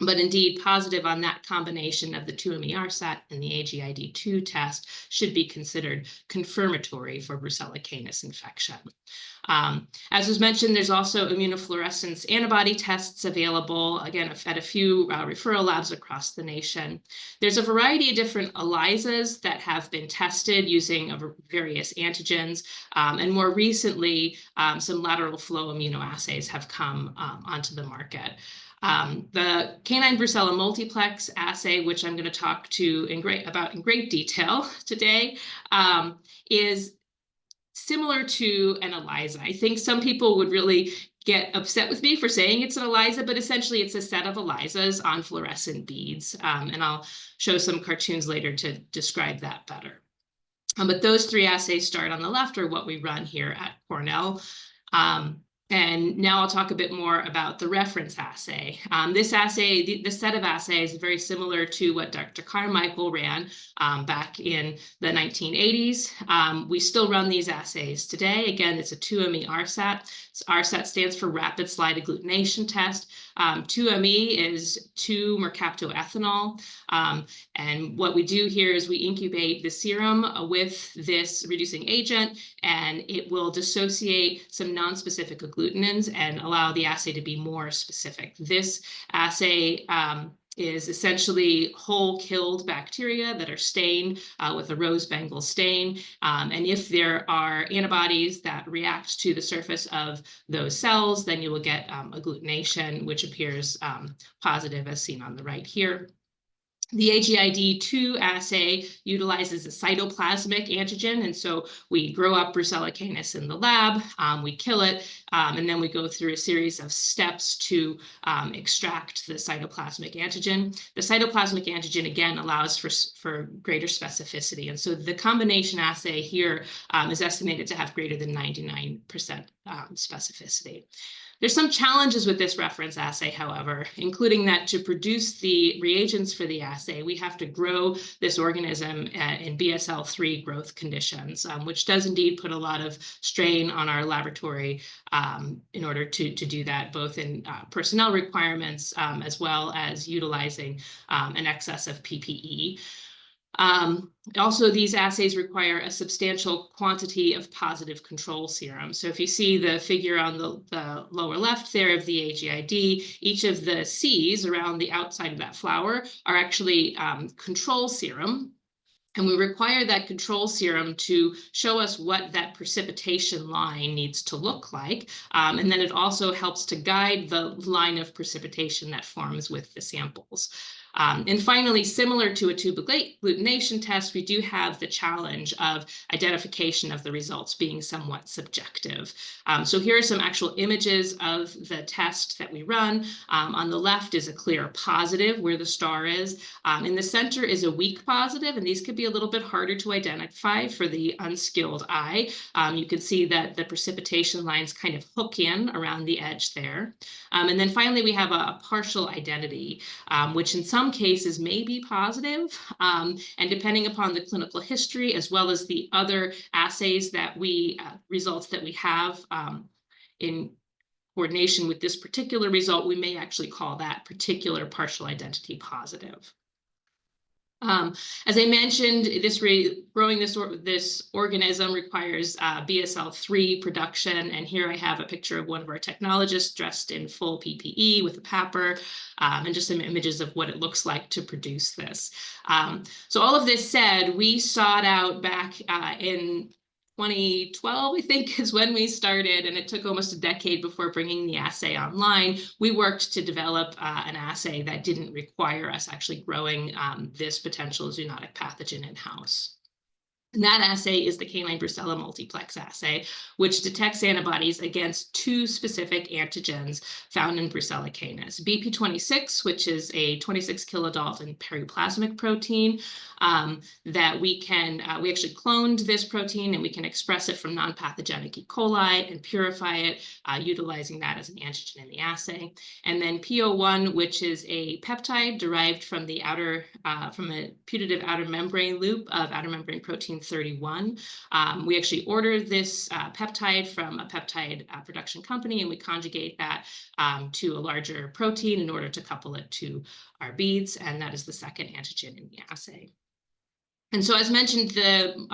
But indeed, positive on that combination of the 2-MERSAT and the AGID2 test should be considered confirmatory for Brucella canis infection. As was mentioned, there's also immunofluorescence antibody tests available, again, at a few referral labs across the nation. There's a variety of different ELISAs that have been tested using various antigens, and more recently, some lateral flow immunoassays have come onto the market. The canine Brucella multiplex assay, which I'm going to talk to in great detail today, is similar to an ELISA. I think some people would really get upset with me for saying it's an ELISA, but essentially it's a set of ELISAs on fluorescent beads. And I'll show some cartoons later to describe that better. But those three assays start on the left are what we run here at Cornell. And now I'll talk a bit more about the reference assay. This assay, the set of assays is very similar to what Dr. Carmichael ran back in the 1980s. We still run these assays today. Again, it's a 2ME RSAT. RSAT stands for Rapid Slide Agglutination Test. 2ME is 2-mercaptoethanol. And what we do here is we incubate the serum with this reducing agent, and it will dissociate some non-specific agglutinins and allow the assay to be more specific. This assay is essentially whole killed bacteria that are stained with a rose bengal stain. And if there are antibodies that react to the surface of those cells, then you will get agglutination, which appears positive as seen on the right here. The AGID2 assay utilizes a cytoplasmic antigen, and so we grow up Brucella canis in the lab, we kill it, and then we go through a series of steps to extract the cytoplasmic antigen. The cytoplasmic antigen, again, allows for greater specificity, and so the combination assay here is estimated to have greater than 99% specificity. There's some challenges with this reference assay, however, including that to produce the reagents for the assay, we have to grow this organism in BSL-3 growth conditions, which does indeed put a lot of strain on our laboratory in order to do that, both in personnel requirements as well as utilizing an excess of PPE. Also, these assays require a substantial quantity of positive control serum. So if you see the figure on the lower left there of the AGID, each of the C's around the outside of that flower are actually control serum. And we require that control serum to show us what that precipitation line needs to look like. And then it also helps to guide the line of precipitation that forms with the samples. And finally, similar to a tube agglutination test, we do have the challenge of identification of the results being somewhat subjective. So here are some actual images of the test that we run. On the left is a clear positive where the star is. In the center is a weak positive, and these could be a little bit harder to identify for the unskilled eye. You can see that the precipitation lines kind of hook in around the edge there. And then finally, we have a partial identity, which in some cases may be positive. And depending upon the clinical history, as well as the other assays that results that we have in coordination with this particular result, we may actually call that particular partial identity positive. As I mentioned, growing this organism requires BSL-3 production, and here I have a picture of one of our technologists dressed in full PPE with a PAPR, and just some images of what it looks like to produce this. So all of this said, we sought out back in 2012, I think, is when we started, and it took almost a decade before bringing the assay online. We worked to develop an assay that didn't require us actually growing this potential zoonotic pathogen in-house. And that assay is the canine Brucella multiplex assay, which detects antibodies against two specific antigens found in Brucella canis. BP26, which is a 26 kilodalton periplasmic protein that we actually cloned this protein and we can express it from non-pathogenic E. coli and purify it utilizing that as an antigen in the assay. And then PO1, which is a peptide derived from the from a putative outer membrane loop of outer membrane protein 31. We actually ordered this peptide from a peptide production company, and we conjugate that to a larger protein in order to couple it to our beads, and that is the second antigen in the assay. And so, as mentioned, the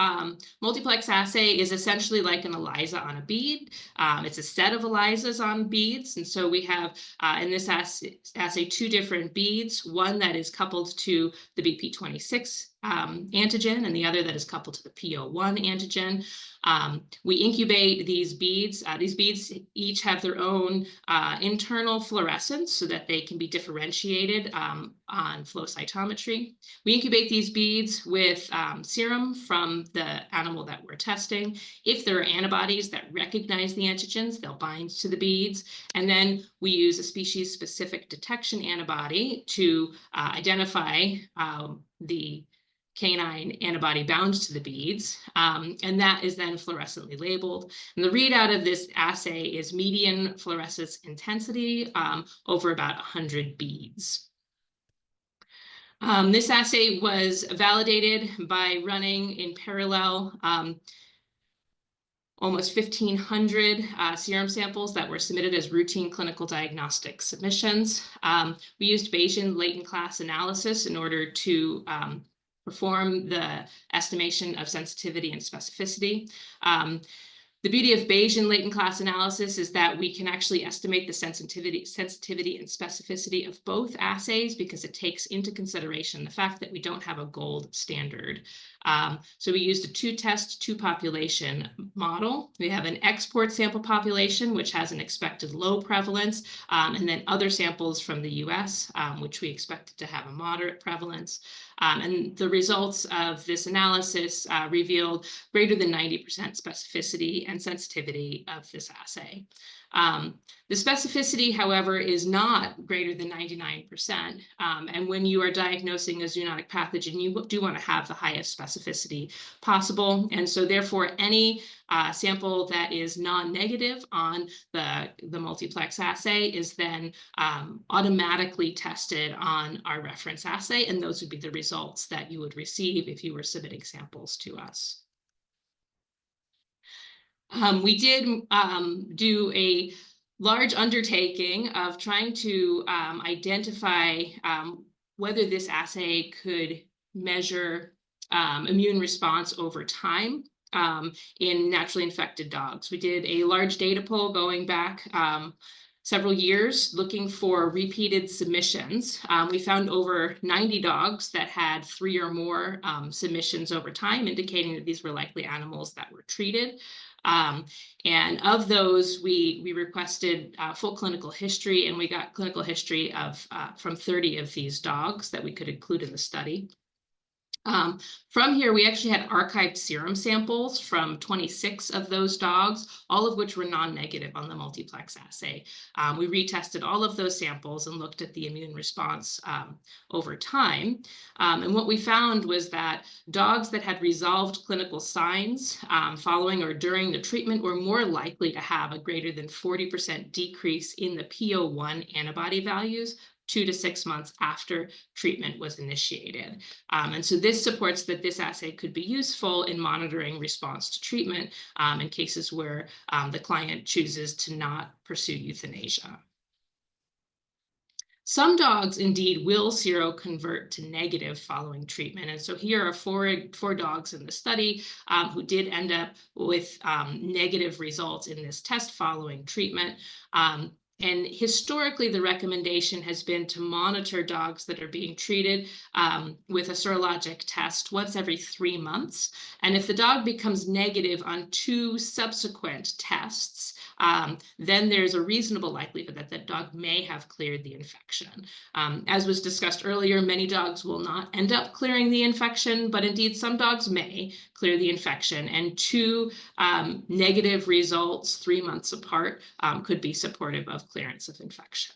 multiplex assay is essentially like an ELISA on a bead. It's a set of ELISAs on beads. And so we have in this assay two different beads, one that is coupled to the BP26 antigen and the other that is coupled to the PO1 antigen. We incubate these beads. These beads each have their own internal fluorescence so that they can be differentiated on flow cytometry. We incubate these beads with serum from the animal that we're testing. If there are antibodies that recognize the antigens, they'll bind to the beads. And then we use a species-specific detection antibody to identify the canine antibody bound to the beads, and that is then fluorescently labeled. And the readout of this assay is median fluorescence intensity over about 100 beads. This assay was validated by running in parallel almost 1,500 serum samples that were submitted as routine clinical diagnostic submissions. We used Bayesian latent class analysis in order to perform the estimation of sensitivity and specificity. The beauty of Bayesian latent class analysis is that we can actually estimate the sensitivity and specificity of both assays because it takes into consideration the fact that we don't have a gold standard. So we used a 2-test, 2-population model. We have an export sample population, which has an expected low prevalence, and then other samples from the US, which we expected to have a moderate prevalence. And the results of this analysis revealed greater than 90% specificity and sensitivity of this assay. The specificity, however, is not greater than 99%. And when you are diagnosing a zoonotic pathogen, you do want to have the highest specificity possible. And so therefore, any sample that is non-negative on the multiplex assay is then automatically tested on our reference assay. And those would be the results that you would receive if you were submitting samples to us. We did do a large undertaking of trying to identify whether this assay could measure immune response over time in naturally infected dogs. We did a large data poll going back several years looking for repeated submissions. We found over 90 dogs that had 3 or more submissions over time, indicating that these were likely animals that were treated. And of those, we requested full clinical history, and we got clinical history of from 30 of these dogs that we could include in the study. From here, we actually had archived serum samples from 26 of those dogs, all of which were non-negative on the multiplex assay. We retested all of those samples and looked at the immune response over time. And what we found was that dogs that had resolved clinical signs following or during the treatment were more likely to have a greater than 40% decrease in the PO1 antibody values 2 to 6 months after treatment was initiated. And so this supports that this assay could be useful in monitoring response to treatment in cases where the client chooses to not pursue euthanasia. Some dogs indeed will seroconvert to negative following treatment. And so here are four dogs in the study who did end up with negative results in this test following treatment. And historically, the recommendation has been to monitor dogs that are being treated with a serologic test once every 3 months. And if the dog becomes negative on 2 subsequent tests, then there's a reasonable likelihood that that dog may have cleared the infection. As was discussed earlier, many dogs will not end up clearing the infection, but indeed some dogs may clear the infection, and 2 negative results 3 months apart could be supportive of clearance of infection.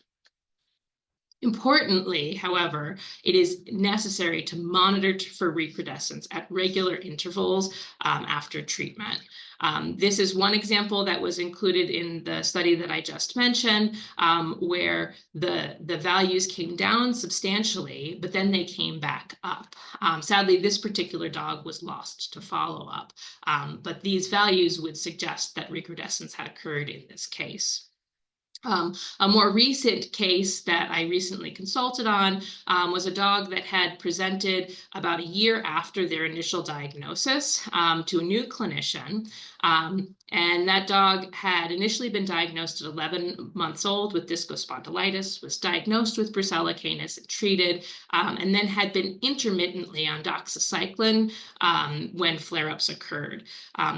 Importantly, however, it is necessary to monitor for recrudescence at regular intervals after treatment. This is one example that was included in the study that I just mentioned, where the values came down substantially, but then they came back up. Sadly, this particular dog was lost to follow-up, but these values would suggest that recrudescence had occurred in this case. A more recent case that I recently consulted on was a dog that had presented about a year after their initial diagnosis to a new clinician. And that dog had initially been diagnosed at 11 months old with discospondylitis, was diagnosed with Brucella canis and treated, and then had been intermittently on doxycycline when flare-ups occurred.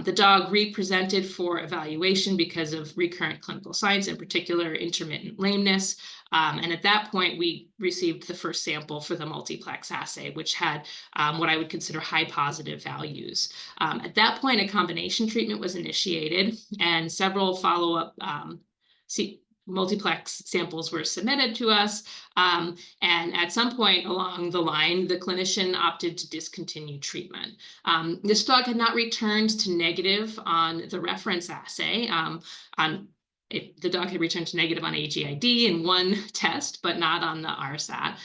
The dog re-presented for evaluation because of recurrent clinical signs, in particular intermittent lameness. And at that point, we received the first sample for the multiplex assay, which had what I would consider high positive values. At that point, a combination treatment was initiated and several follow-up multiplex samples were submitted to us. And at some point along the line, the clinician opted to discontinue treatment. This dog had not returned to negative on the reference assay. The dog had returned to negative on AGID in one test, but not on the RSAT.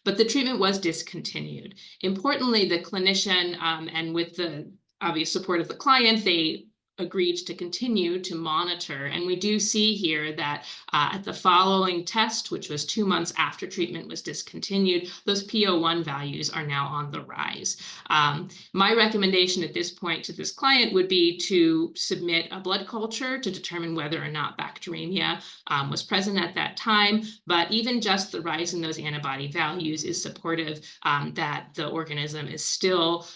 But the treatment was discontinued. Importantly, the clinician, and with the obvious support of the client, they agreed to continue to monitor. And we do see here that at the following test, which was 2 months after treatment was discontinued, those PO1 values are now on the rise. My recommendation at this point to this client would be to submit a blood culture to determine whether or not bacteremia was present at that time. But even just the rise in those antibody values is supportive that the organism is still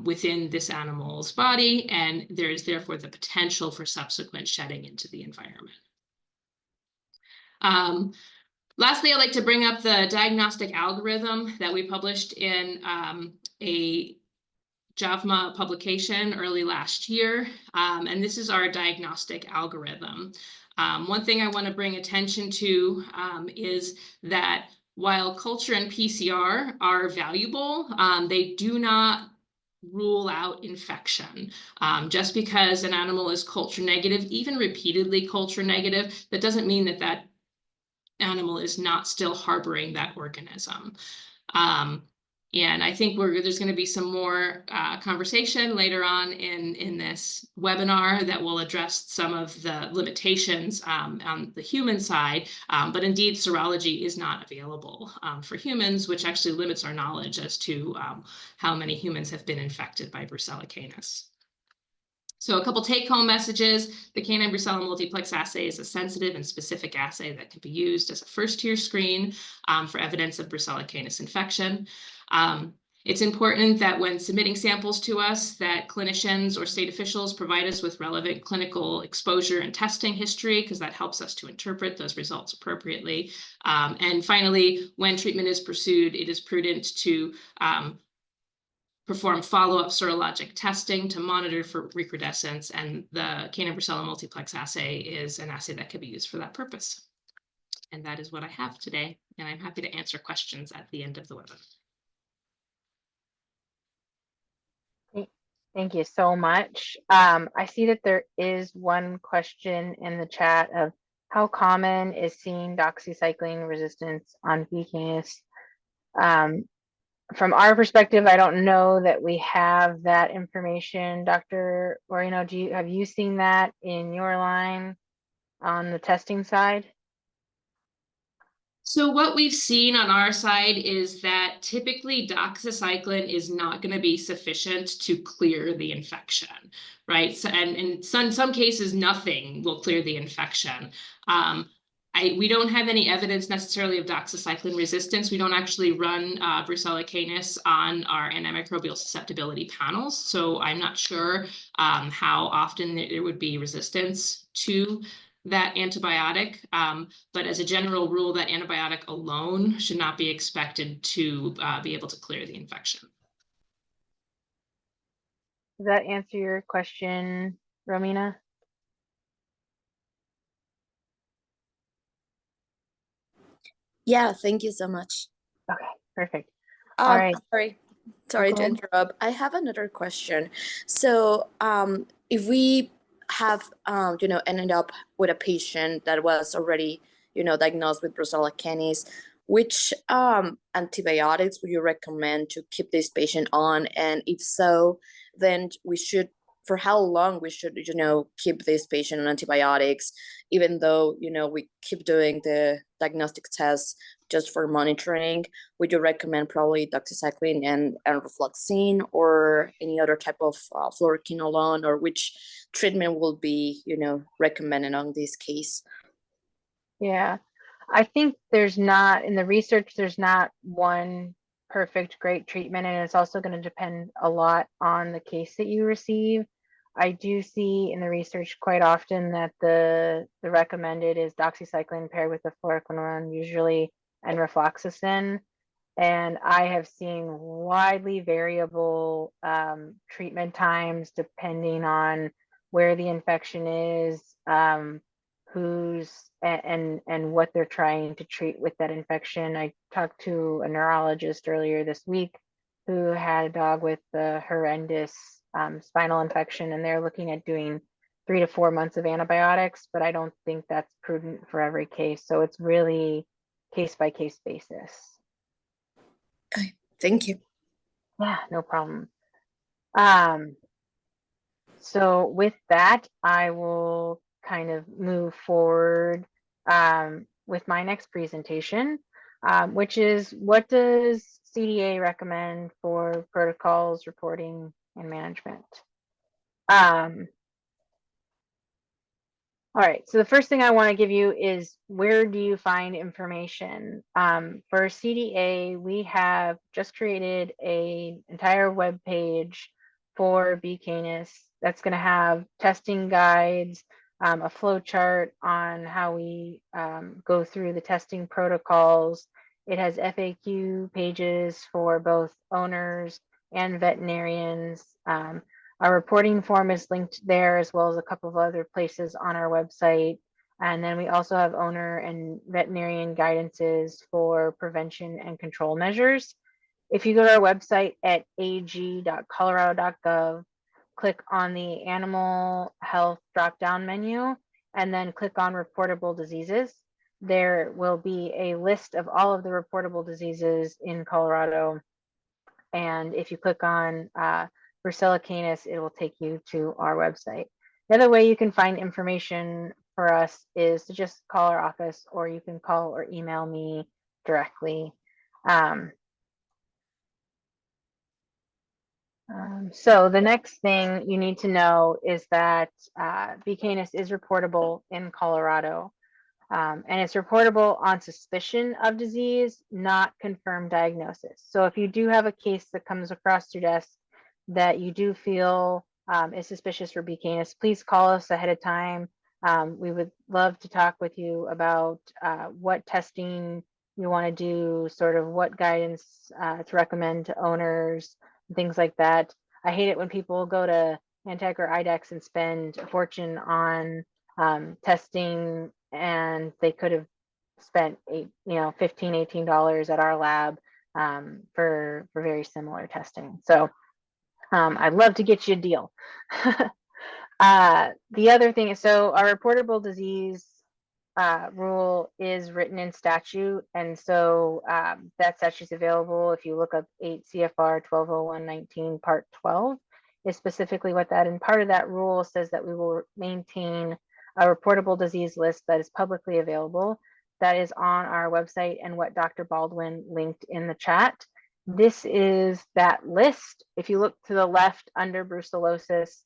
within this animal's body, and there is therefore the potential for subsequent shedding into the environment. Lastly, I'd like to bring up the diagnostic algorithm that we published in a JAVMA publication early last year. And this is our diagnostic algorithm. One thing I want to bring attention to is that while culture and PCR are valuable, they do not rule out infection. Just because an animal is culture negative, even repeatedly culture negative, that doesn't mean that that animal is not still harboring that organism. And I think there's going to be some more conversation later on in this webinar that will address some of the limitations on the human side. But indeed, serology is not available for humans, which actually limits our knowledge as to how many humans have been infected by Brucella canis. So a couple take-home messages. The canine Brucella multiplex assay is a sensitive and specific assay that can be used as a first-tier screen for evidence of Brucella canis infection. It's important that when submitting samples to us, that clinicians or state officials provide us with relevant clinical exposure and testing history, because that helps us to interpret those results appropriately. And finally, when treatment is pursued, it is prudent to perform follow-up serologic testing to monitor for recrudescence, and the canine Brucella multiplex assay is an assay that could be used for that purpose. And that is what I have today, and I'm happy to answer questions at the end of the webinar. Thank you so much. I see that there is one question in the chat of how common is seeing doxycycline resistance on V. canis? From our perspective, I don't know that we have that information. Dr. Guarino, have you seen that in your line on the testing side? So what we've seen on our side is that typically doxycycline is not going to be sufficient to clear the infection, right? So, and in some cases, nothing will clear the infection. We don't have any evidence necessarily of doxycycline resistance. We don't actually run Brucella canis on our antimicrobial susceptibility panels, so I'm not sure how often there would be resistance to that antibiotic, but as a general rule, that antibiotic alone should not be expected to be able to clear the infection. Does that answer your question, Romina? Yeah, thank you so much. Okay, perfect. All right. Sorry to interrupt. I have another question. So if we have, ended up with a patient that was already, diagnosed with Brucella canis, which antibiotics would you recommend to keep this patient on? And if so, then we should for how long we should, keep this patient on antibiotics, even though, we keep doing the diagnostic tests just for monitoring. Would you recommend probably doxycycline and rofloxacin, or any other type of fluoroquinolone, or which treatment will be, recommended on this case? Yeah, I think there's not, in the research, there's not one perfect great treatment, and it's also going to depend a lot on the case that you receive. I do see in the research quite often that the recommended is doxycycline paired with the fluoroquinolone usually, and rofloxacin. And I have seen widely variable treatment times depending on where the infection is, who's and what they're trying to treat with that infection. I talked to a neurologist earlier this week who had a dog with a horrendous spinal infection, and they're looking at doing 3 to 4 months of antibiotics, but I don't think that's prudent for every case. So it's really case by case basis. Okay, thank you. Yeah, no problem. So with that, I will kind of move forward with my next presentation, which is, what does CDA recommend for protocols, reporting, and management? All right, so the first thing I want to give you is, where do you find information? For CDA, we have just created an entire web page for B. canis that's going to have testing guides, a flow chart on how we go through the testing protocols. It has FAQ pages for both owners and veterinarians. Our reporting form is linked there, as well as a couple of other places on our website. And then we also have owner and veterinarian guidances for prevention and control measures. If you go to our website at ag.colorado.gov, click on the animal health drop-down menu, and then click on reportable diseases, there will be a list of all of the reportable diseases in Colorado. And if you click on Brucella canis, it will take you to our website. The other way you can find information for us is to just call our office, or you can call or email me directly. So the next thing you need to know is that B. canis is reportable in Colorado. And it's reportable on suspicion of disease, not confirmed diagnosis. So if you do have a case that comes across your desk that you do feel is suspicious for B. canis, please call us ahead of time. We would love to talk with you about what testing you want to do, sort of what guidance to recommend to owners, and things like that. I hate it when people go to Antec or IDEXX and spend a fortune on testing, and they could have spent $15, $18 at our lab for very similar testing. So I'd love to get you a deal. The other thing is, so our reportable disease rule is written in statute, and so that statute is available. If you look up 8 CFR 1201-19 Part 12 is specifically what that, and part of that rule says that we will maintain a reportable disease list that is publicly available, that is on our website, and what Dr. Baldwin linked in the chat. This is that list. If you look to the left under brucellosis,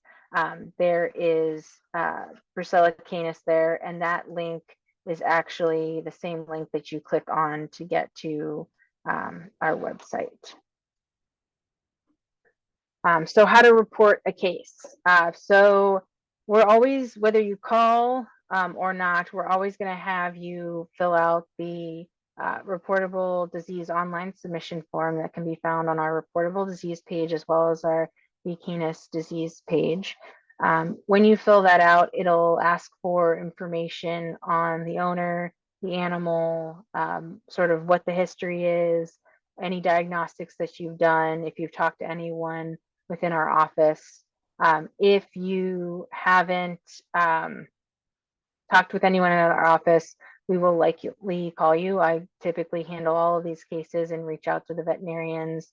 there is Brucella canis there, and that link is actually the same link that you click on to get to our website. So how to report a case. So we're always, whether you call or not, we're always going to have you fill out the reportable disease online submission form that can be found on our reportable disease page, as well as our B. canis disease page. When you fill that out, it'll ask for information on the owner, the animal, sort of what the history is, any diagnostics that you've done, if you've talked to anyone within our office. If you haven't talked with anyone in our office, we will likely call you. I typically handle all of these cases and reach out to the veterinarians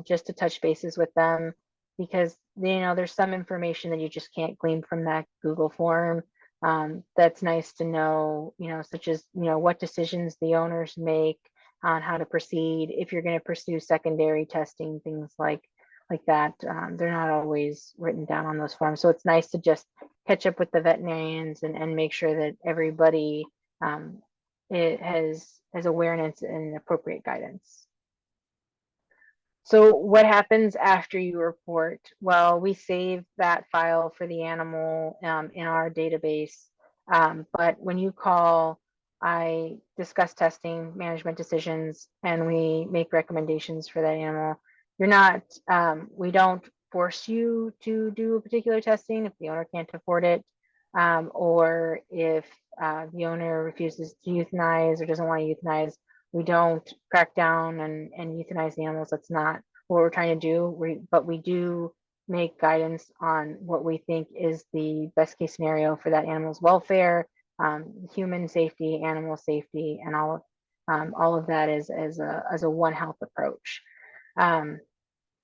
just to touch bases with them. because there's some information that you just can't glean from that Google form. That's nice to know, such as, what decisions the owners make on how to proceed. If you're going to pursue secondary testing, things like that, they're not always written down on those forms. So it's nice to just catch up with the veterinarians and make sure that everybody it has awareness and appropriate guidance. So what happens after you report? Well, we save that file for the animal in our database. But when you call, I discuss testing management decisions and we make recommendations for that animal. You're not, we don't force you to do a particular testing if the owner can't afford it, or if the owner refuses to euthanize or doesn't want to euthanize. We don't crack down and euthanize the animals. That's not what we're trying to do. But we do make guidance on what we think is the best case scenario for that animal's welfare, human safety, animal safety, and all of that is as a One Health approach.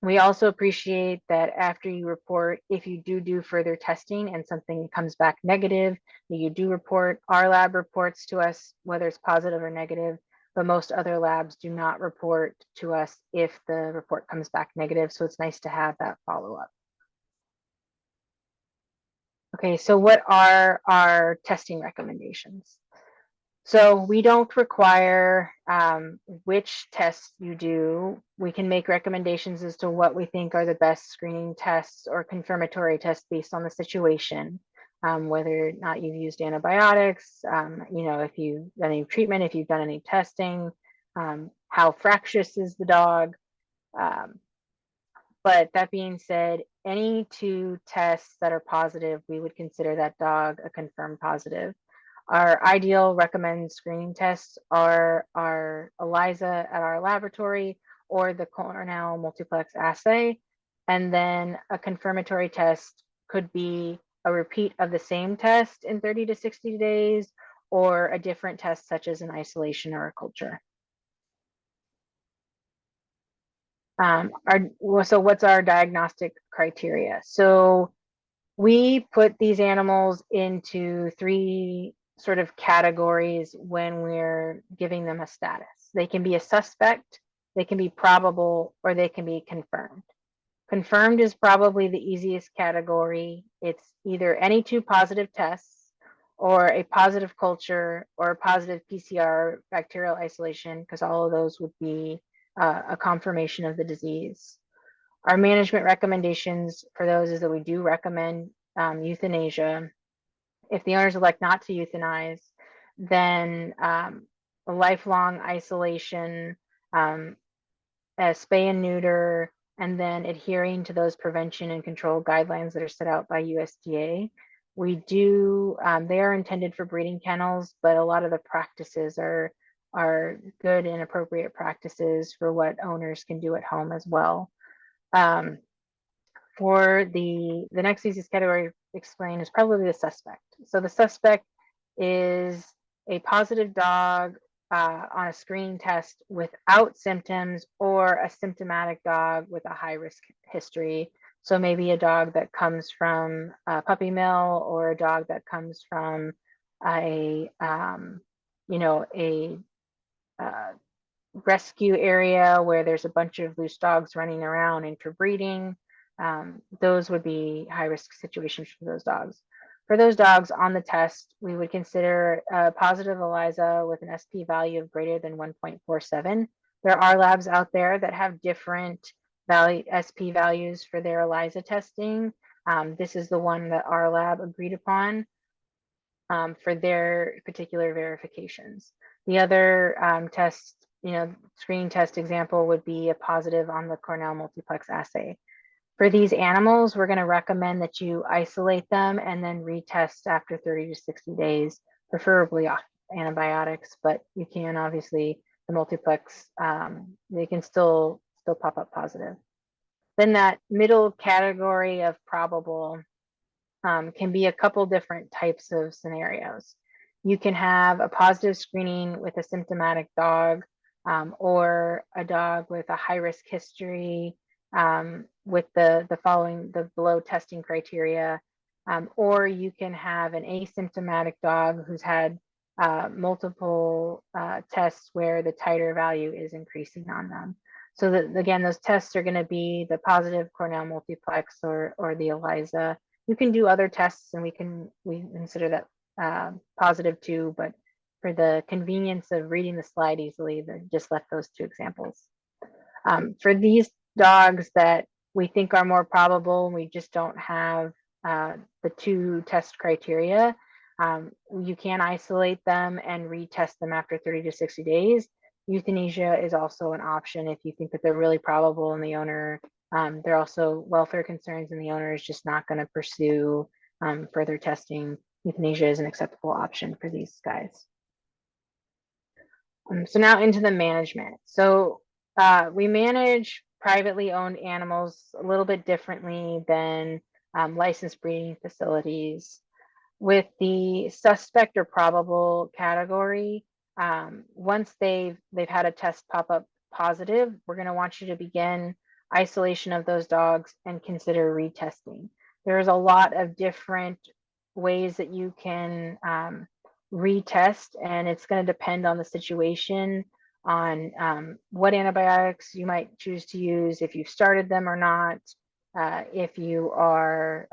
We also appreciate that after you report, if you do further testing and something comes back negative, you do report. Our lab reports to us whether it's positive or negative, but most other labs do not report to us if the report comes back negative. So it's nice to have that follow-up. Okay, so what are our testing recommendations? So we don't require which tests you do. We can make recommendations as to what we think are the best screening tests or confirmatory tests based on the situation, whether or not you've used antibiotics, if you've done any treatment, if you've done any testing, how fractious is the dog. But that being said, any 2 tests that are positive, we would consider that dog a confirmed positive. Our ideal recommended screening tests are our ELISA at our laboratory or the Cornell multiplex assay. And then a confirmatory test could be a repeat of the same test in 30 to 60 days or a different test such as an isolation or a culture. So what's our diagnostic criteria? So we put these animals into 3 sort of categories when we're giving them a status. They can be a suspect, they can be probable, or they can be confirmed. Confirmed is probably the easiest category. It's either any 2 positive tests or a positive culture or a positive PCR bacterial isolation, because all of those would be a confirmation of the disease. Our management recommendations for those is that we do recommend euthanasia. If the owners elect not to euthanize, then a lifelong isolation, a spay and neuter, and then adhering to those prevention and control guidelines that are set out by USDA. We do, they are intended for breeding kennels, but a lot of the practices are good and appropriate practices for what owners can do at home as well. For the next easiest category to explain is probably the suspect. So the suspect is a positive dog on a screening test without symptoms or a symptomatic dog with a high risk history. So maybe a dog that comes from a puppy mill or a dog that comes from a rescue area where there's a bunch of loose dogs running around interbreeding. Those would be high risk situations for those dogs. For those dogs on the test, we would consider a positive ELISA with an SP value of greater than 1.47. There are labs out there that have different SP values for their ELISA testing. This is the one that our lab agreed upon for their particular verifications. The other test, screening test example would be a positive on the Cornell multiplex assay. For these animals, we're going to recommend that you isolate them and then retest after 30 to 60 days, preferably off antibiotics, but you can obviously, the multiplex, they can still pop up positive. Then that middle category of probable can be a couple different types of scenarios. You can have a positive screening with a symptomatic dog or a dog with a high risk history with the following, the below testing criteria. Or you can have an asymptomatic dog who's had multiple tests where the titer value is increasing on them. So that, again, those tests are going to be the positive Cornell multiplex or the ELISA. You can do other tests, and we consider that positive too, but for the convenience of reading the slide easily, just left those two examples. For these dogs that we think are more probable, we just don't have the two test criteria. You can isolate them and retest them after 30 to 60 days. Euthanasia is also an option if you think that they're really probable and the owner, there are also welfare concerns and the owner is just not going to pursue further testing. Euthanasia is an acceptable option for these guys. So now into the management. So we manage privately owned animals a little bit differently than licensed breeding facilities. With the suspect or probable category, once they've had a test pop up positive, we're going to want you to begin isolation of those dogs and consider retesting. There's a lot of different ways that you can retest, and it's going to depend on the situation, on what antibiotics you might choose to use, if you've started them or not, if you are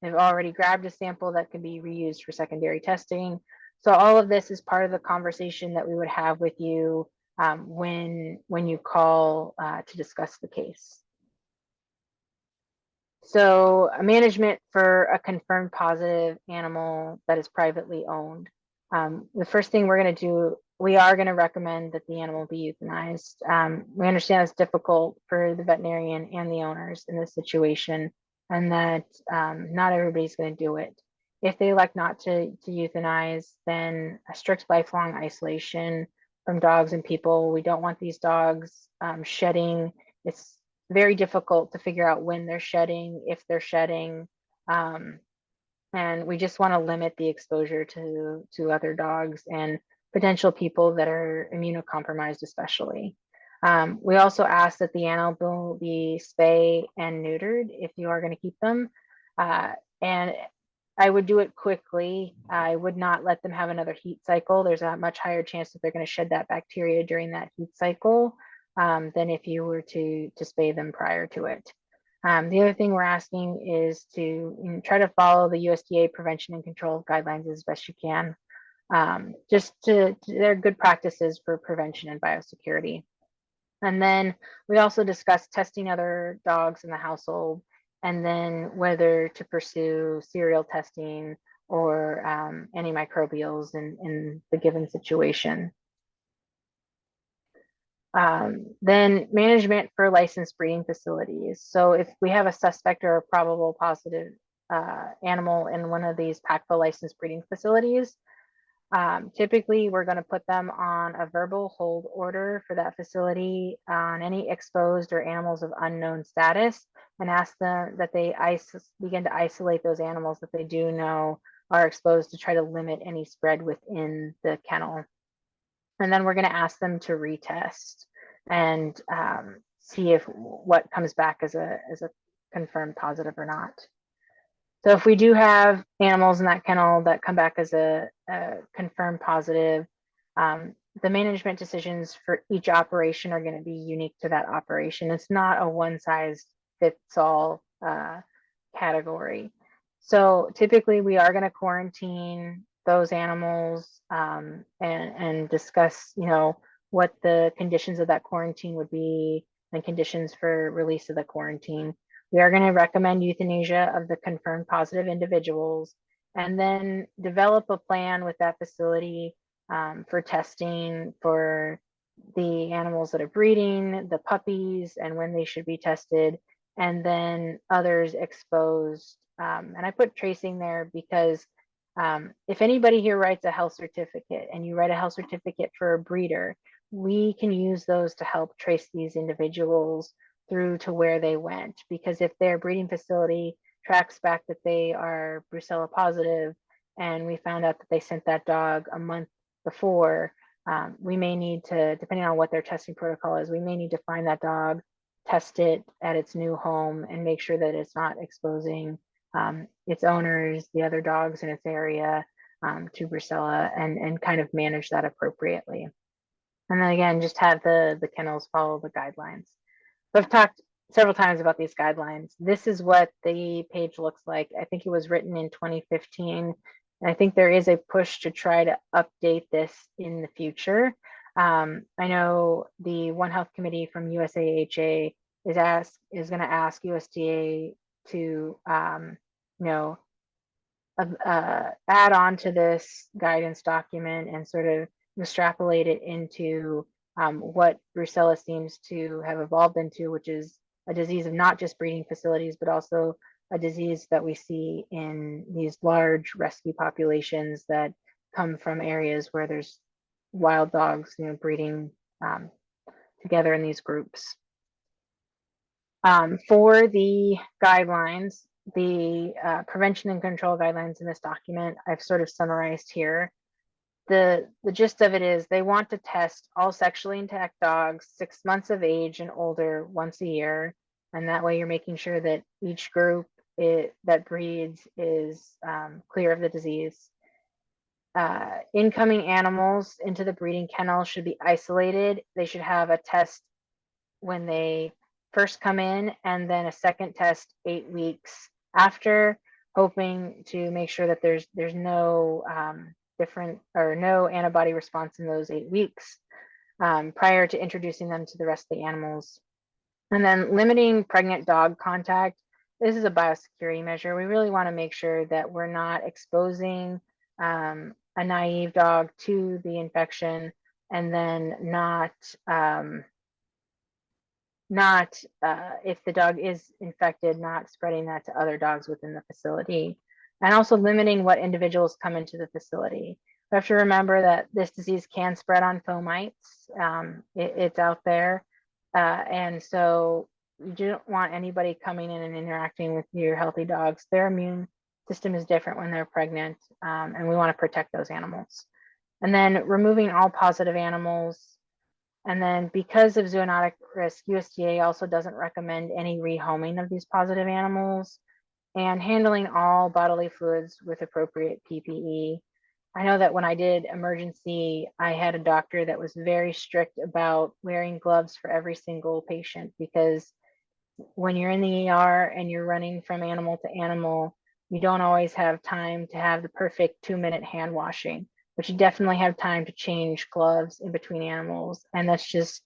have already grabbed a sample that can be reused for secondary testing. So all of this is part of the conversation that we would have with you when you call to discuss the case. So management for a confirmed positive animal that is privately owned. The first thing we're going to do, we are going to recommend that the animal be euthanized. We understand it's difficult for the veterinarian and the owners in this situation, and that not everybody's going to do it. If they elect not to euthanize, then a strict lifelong isolation from dogs and people. We don't want these dogs shedding. It's very difficult to figure out when they're shedding, if they're shedding, and we just want to limit the exposure to other dogs and potential people that are immunocompromised especially. We also ask that the animal be spay and neutered if you are going to keep them. And I would do it quickly. I would not let them have another heat cycle. There's a much higher chance that they're going to shed that bacteria during that heat cycle than if you were to spay them prior to it. The other thing we're asking is to try to follow the USDA prevention and control guidelines as best you can. They're good practices for prevention and biosecurity. And then we also discussed testing other dogs in the household, and then whether to pursue serial testing or antimicrobials in the given situation. Then management for licensed breeding facilities. So if we have a suspect or a probable positive animal in one of these PACFA licensed breeding facilities, typically we're going to put them on a verbal hold order for that facility on any exposed or animals of unknown status, and ask them that they begin to isolate those animals that they do know are exposed to try to limit any spread within the kennel. And then we're going to ask them to retest and see if what comes back as a confirmed positive or not. So if we do have animals in that kennel that come back as a confirmed positive, the management decisions for each operation are going to be unique to that operation. It's not a one size fits all category. So typically we are going to quarantine those animals and discuss, what the conditions of that quarantine would be and conditions for release of the quarantine. We are going to recommend euthanasia of the confirmed positive individuals, and then develop a plan with that facility for testing for the animals that are breeding, the puppies, and when they should be tested, and then others exposed. And I put tracing there because if anybody here writes a health certificate and you write a health certificate for a breeder, we can use those to help trace these individuals through to where they went. Because if their breeding facility tracks back that they are Brucella positive, and we found out that they sent that dog a month before, we may need to, depending on what their testing protocol is, we may need to find that dog test it at its new home and make sure that it's not exposing its owners, the other dogs in its area, to Brucella, and kind of manage that appropriately. And then again, just have the kennels follow the guidelines. So I've talked several times about these guidelines. This is what the page looks like. I think it was written in 2015. And I think there is a push to try to update this in the future. I know the One Health Committee from USAHA is going to ask USDA to add on to this guidance document and sort of extrapolate it into what Brucella seems to have evolved into, which is a disease of not just breeding facilities, but also a disease that we see in these large rescue populations that come from areas where there's wild dogs, breeding together in these groups. For the guidelines, the prevention and control guidelines in this document, I've sort of summarized here. The gist of it is they want to test all sexually intact dogs 6 months of age and older once a year. And that way you're making sure that each group that breeds is clear of the disease. Incoming animals into the breeding kennel should be isolated. They should have a test when they first come in, and then a second test 8 weeks after, hoping to make sure that there's no no antibody response in those 8 weeks prior to introducing them to the rest of the animals. And then limiting pregnant dog contact. This is a biosecurity measure. We really want to make sure that we're not exposing a naive dog to the infection, and then not if the dog is infected, not spreading that to other dogs within the facility, and also limiting what individuals come into the facility. We have to remember that this disease can spread on fomites. It's out there. And so you don't want anybody coming in and interacting with your healthy dogs. Their immune system is different when they're pregnant, and we want to protect those animals. And then removing all positive animals. And then because of zoonotic risk, USDA also doesn't recommend any rehoming of these positive animals, and handling all bodily fluids with appropriate PPE. I know that when I did emergency, I had a doctor that was very strict about wearing gloves for every single patient, because when you're in the ER and you're running from animal to animal, you don't always have time to have the perfect 2-minute hand washing, but you definitely have time to change gloves in between animals. And that's just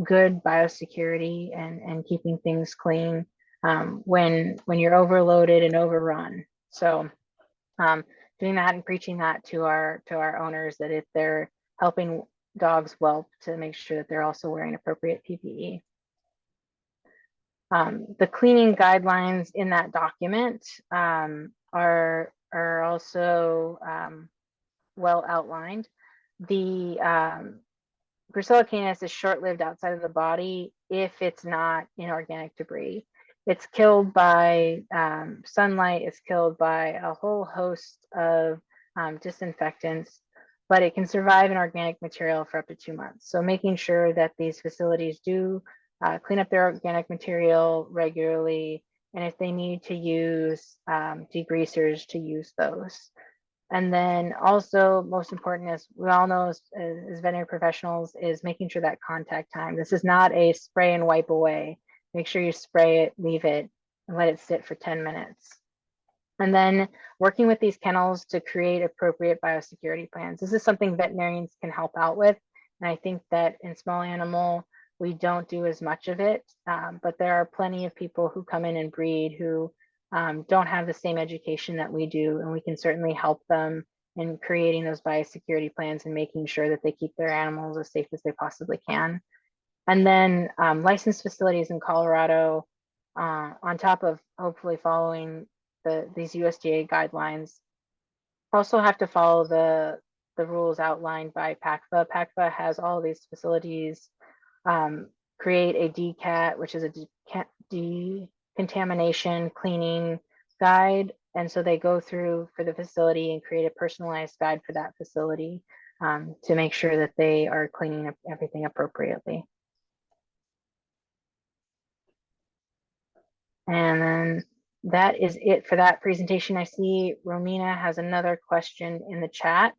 good biosecurity and keeping things clean when you're overloaded and overrun. So doing that and preaching that to our owners, that if they're helping dogs whelp, to make sure that they're also wearing appropriate PPE. The cleaning guidelines in that document are also well outlined. The Brucella canis is short-lived outside of the body if it's not inorganic debris. It's killed by sunlight, it's killed by a whole host of disinfectants, but it can survive in organic material for up to 2 months. So making sure that these facilities do clean up their organic material regularly, and if they need to use degreasers, to use those. And then also, most important, as we all know as veterinary professionals, is making sure that contact time. This is not a spray and wipe away. Make sure you spray it, leave it, and let it sit for 10 minutes. And then working with these kennels to create appropriate biosecurity plans. This is something veterinarians can help out with. And I think that in small animal, we don't do as much of it, but there are plenty of people who come in and breed who don't have the same education that we do, and we can certainly help them in creating those biosecurity plans and making sure that they keep their animals as safe as they possibly can. And then licensed facilities in Colorado, on top of hopefully following these USDA guidelines, also have to follow the rules outlined by PACFA. PACFA has all of these facilities create a DCAT, which is a decontamination cleaning guide. And so they go through for the facility and create a personalized guide for that facility to make sure that they are cleaning up everything appropriately. And then that is it for that presentation. I see Romina has another question in the chat.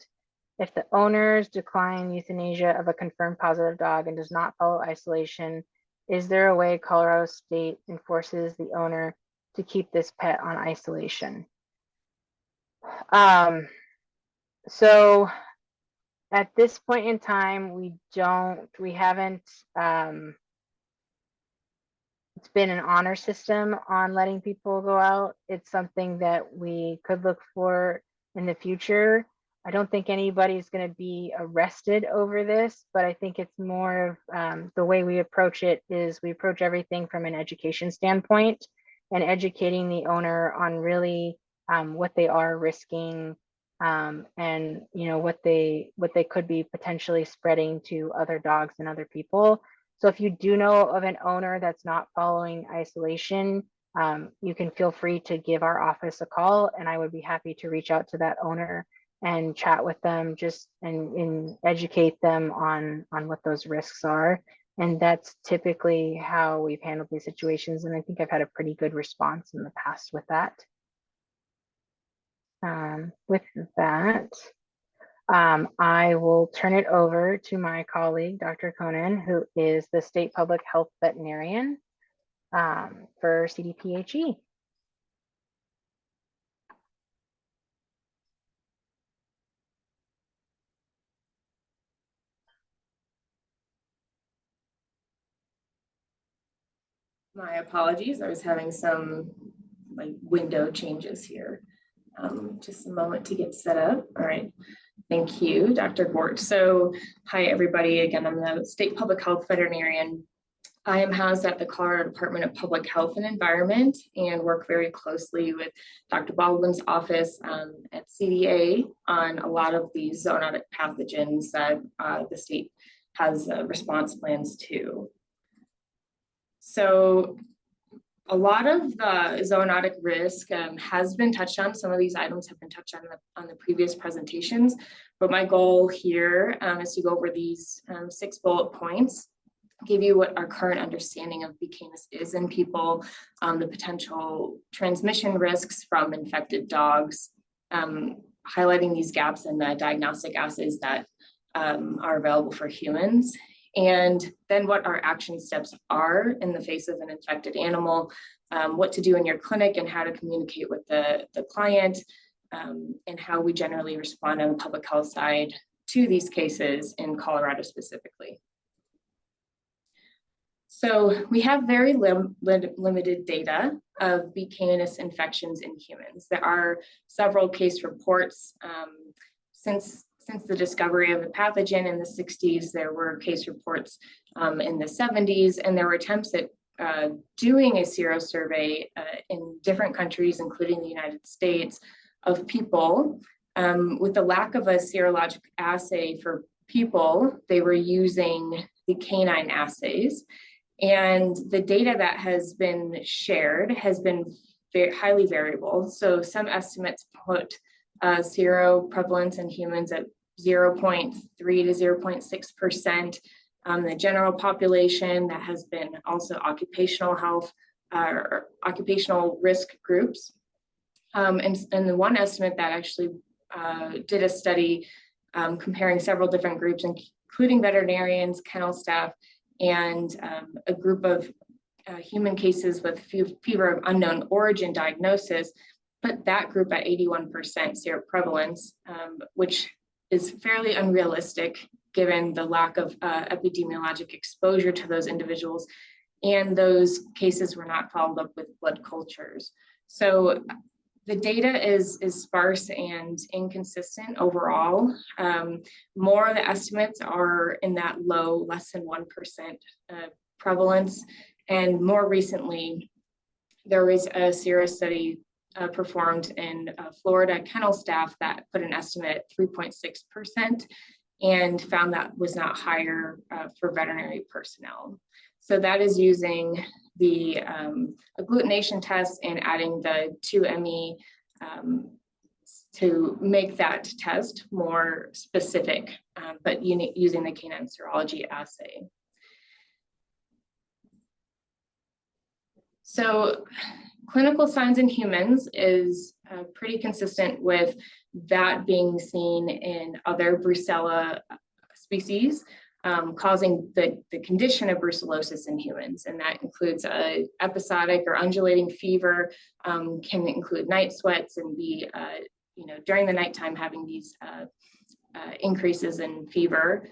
If the owners decline euthanasia of a confirmed positive dog and does not follow isolation, is there a way Colorado State enforces the owner to keep this pet on isolation? So at this point in time, we haven't, it's been an honor system on letting people go out. It's something that we could look for in the future. I don't think anybody's going to be arrested over this, but I think it's more of the way we approach it is we approach everything from an education standpoint and educating the owner on really what they are risking and what they could be potentially spreading to other dogs and other people. So if you do know of an owner that's not following isolation, you can feel free to give our office a call, and I would be happy to reach out to that owner and chat with them and educate them on what those risks are. And that's typically how we've handled these situations. And I think I've had a pretty good response in the past with that. With that, I will turn it over to my colleague, Dr. Kohnen, who is the State Public Health Veterinarian for CDPHE. My apologies, I was having some window changes here. Just a moment to get set up. All right, thank you, Dr. Gwartz. So hi everybody, again, I'm the State Public Health Veterinarian. I am housed at the Colorado Department of Public Health and Environment and work very closely with Dr. Baldwin's office at CDA on a lot of these zoonotic pathogens that the state has response plans to. So a lot of the zoonotic risk has been touched on. Some of these items have been touched on the previous presentations, but my goal here is to go over these 6 bullet points, give you what our current understanding of B. canis is in people, the potential transmission risks from infected dogs, highlighting these gaps in the diagnostic assays that are available for humans, and then what our action steps are in the face of an infected animal, what to do in your clinic and how to communicate with the client, and how we generally respond on the public health side to these cases in Colorado specifically. So we have very limited data of B. canis infections in humans. There are several case reports since the discovery of the pathogen in the 60s. There were case reports in the 70s, and there were attempts at doing a serosurvey in different countries, including the United States, of people. With the lack of a serologic assay for people, they were using the canine assays. And the data that has been shared has been highly variable. So some estimates put seroprevalence in humans at 0.3 to 0.6%. The general population that has been also occupational health, or occupational risk groups. And the one estimate that actually did a study comparing several different groups, including veterinarians, kennel staff, and a group of human cases with fever of unknown origin diagnosis, put that group at 81% seroprevalence, which is fairly unrealistic given the lack of epidemiologic exposure to those individuals, and those cases were not followed up with blood cultures. So the data is sparse and inconsistent overall. More of the estimates are in that low, less than 1% prevalence. And more recently, there was a serious study performed in Florida kennel staff that put an estimate at 3.6% and found that was not higher for veterinary personnel. So that is using the agglutination test and adding the 2-ME to make that test more specific, but using the canine serology assay. So clinical signs in humans is pretty consistent with that being seen in other Brucella species, causing the condition of brucellosis in humans. And that includes episodic or undulating fever, can include night sweats, and be, during the nighttime having these increases in fever,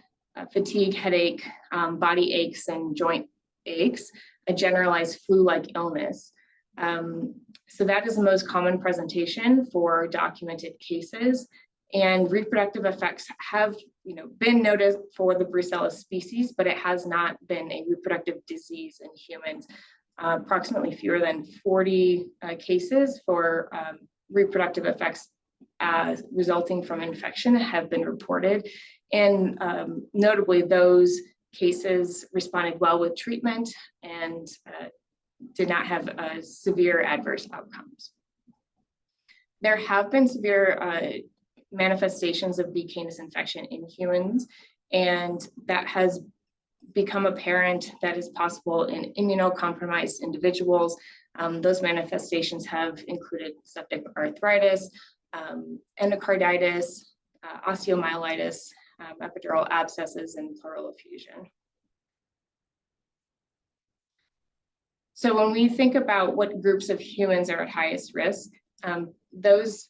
fatigue, headache, body aches, and joint aches, a generalized flu-like illness. So that is the most common presentation for documented cases, and reproductive effects have been noted for the Brucella species, but it has not been a reproductive disease in humans. Approximately fewer than 40 cases for reproductive effects resulting from infection have been reported, and notably those cases responded well with treatment and did not have severe adverse outcomes. There have been severe manifestations of B. canis infection in humans, and that has become apparent that is possible in immunocompromised individuals. Those manifestations have included septic arthritis, endocarditis, osteomyelitis, epidural abscesses, and pleural effusion. So when we think about what groups of humans are at highest risk, those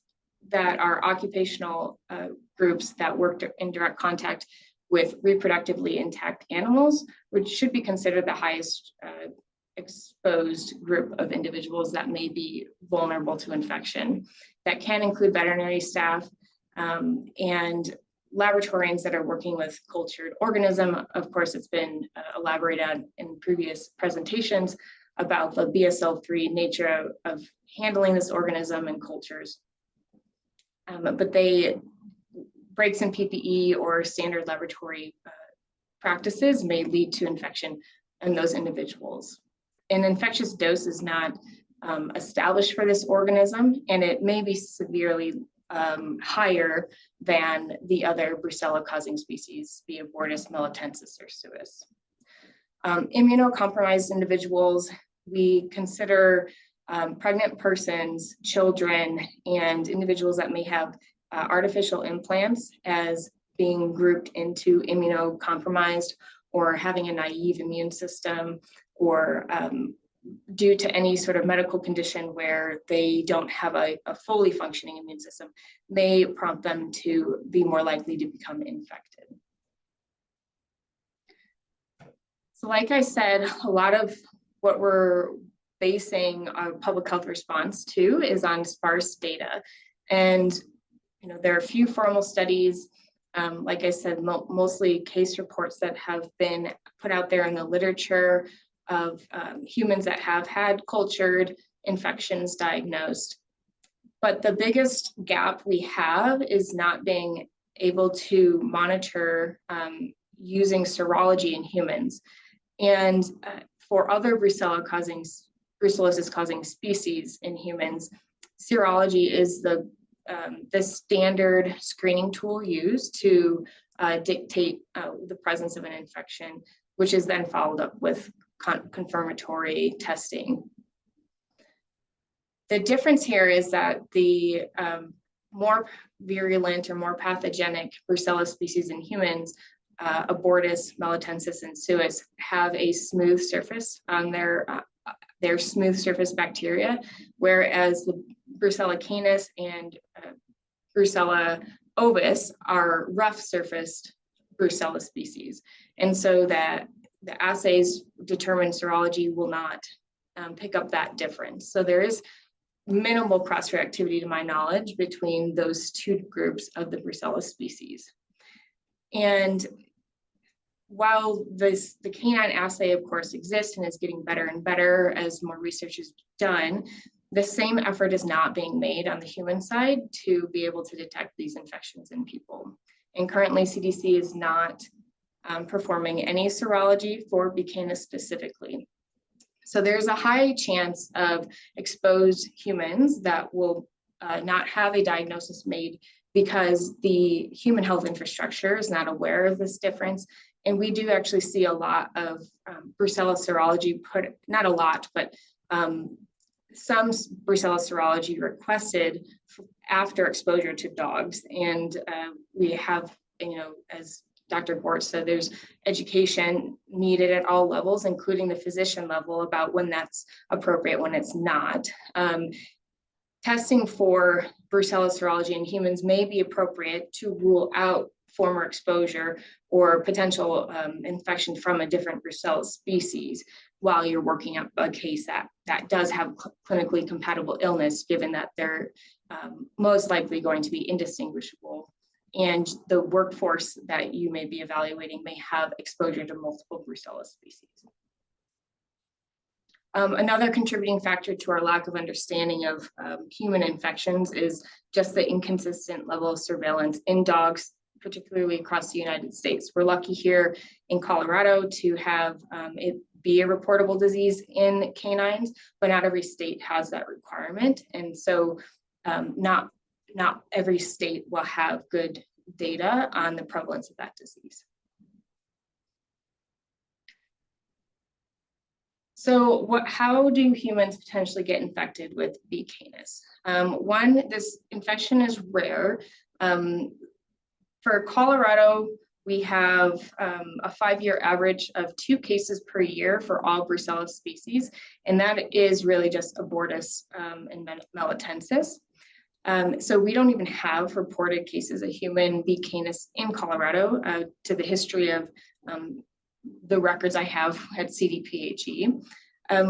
that are occupational groups that work in direct contact with reproductively intact animals, which should be considered the highest exposed group of individuals that may be vulnerable to infection. That can include veterinary staff and laboratorians that are working with cultured organism. Of course, it's been elaborated on in previous presentations about the BSL-3 nature of handling this organism and cultures. But breaks in PPE or standard laboratory practices may lead to infection in those individuals. An infectious dose is not established for this organism, and it may be severely higher than the other Brucella-causing species, be it Gwartz, melitensis, or suis. Immunocompromised individuals, we consider pregnant persons, children, and individuals that may have artificial implants as being grouped into immunocompromised or having a naive immune system, or due to any sort of medical condition where they don't have a fully functioning immune system, may prompt them to be more likely to become infected. So like I said, a lot of what we're basing our public health response to is on sparse data. And there are a few formal studies, like I said, mostly case reports that have been put out there in the literature of humans that have had cultured infections diagnosed. But the biggest gap we have is not being able to monitor using serology in humans. And for other brucellosis causing species in humans, serology is the standard screening tool used to dictate the presence of an infection, which is then followed up with confirmatory testing. The difference here is that the more virulent or more pathogenic Brucella species in humans, Abortus, melitensis, and suis, have a smooth surface on their smooth surface bacteria, whereas the Brucella canis and Brucella ovis are rough surfaced Brucella species. And so that the assays determined serology will not pick up that difference. So there is minimal cross-reactivity, to my knowledge, between those two groups of the Brucella species. And while the canine assay, of course, exists and is getting better and better as more research is done, the same effort is not being made on the human side to be able to detect these infections in people. And currently, CDC is not performing any serology for B. canis specifically. So there's a high chance of exposed humans that will not have a diagnosis made because the human health infrastructure is not aware of this difference. And we do actually see a lot of Brucella serology not a lot, but some Brucella serology requested after exposure to dogs. And we have, as Dr. Gwartz said, there's education needed at all levels, including the physician level, about when that's appropriate, when it's not. Testing for Brucella serology in humans may be appropriate to rule out former exposure or potential infection from a different Brucella species while you're working up a case that does have clinically compatible illness, given that they're most likely going to be indistinguishable. And the workforce that you may be evaluating may have exposure to multiple Brucella species. Another contributing factor to our lack of understanding of human infections is just the inconsistent level of surveillance in dogs, particularly across the United States. We're lucky here in Colorado to have it be a reportable disease in canines, but not every state has that requirement. And so not every state will have good data on the prevalence of that disease. So how do humans potentially get infected with B. canis? One, this infection is rare. For Colorado, we have a 5-year average of 2 cases per year for all Brucella species, and that is really just abortus and melitensis. So we don't even have reported cases of human B. canis in Colorado to the history of the records I have at CDPHE.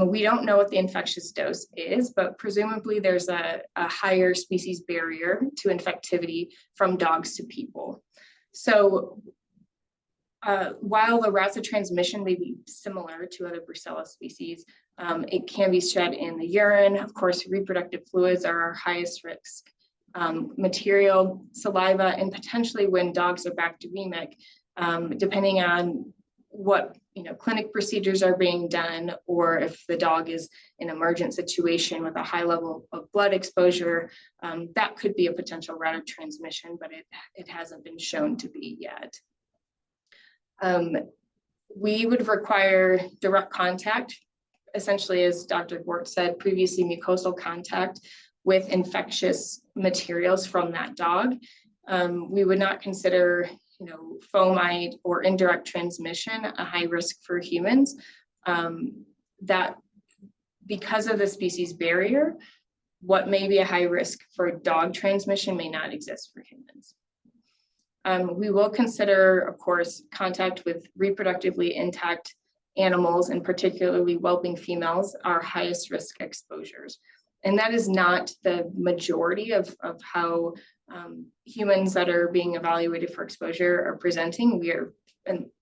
We don't know what the infectious dose is, but presumably there's a higher species barrier to infectivity from dogs to people. So while the routes of transmission may be similar to other Brucella species, it can be shed in the urine. Of course, reproductive fluids are our highest risk material, saliva, and potentially when dogs are bacteremic, depending on what clinic procedures are being done, or if the dog is in an emergent situation with a high level of blood exposure, that could be a potential route of transmission, but it hasn't been shown to be yet. We would require direct contact, essentially, as Dr. Gwartz said previously, mucosal contact with infectious materials from that dog. We would not consider fomite or indirect transmission a high risk for humans. That because of the species barrier, what may be a high risk for dog transmission may not exist for humans. We will consider, of course, contact with reproductively intact animals, and particularly whelping females, are highest risk exposures. And that is not the majority of how humans that are being evaluated for exposure are presenting. We are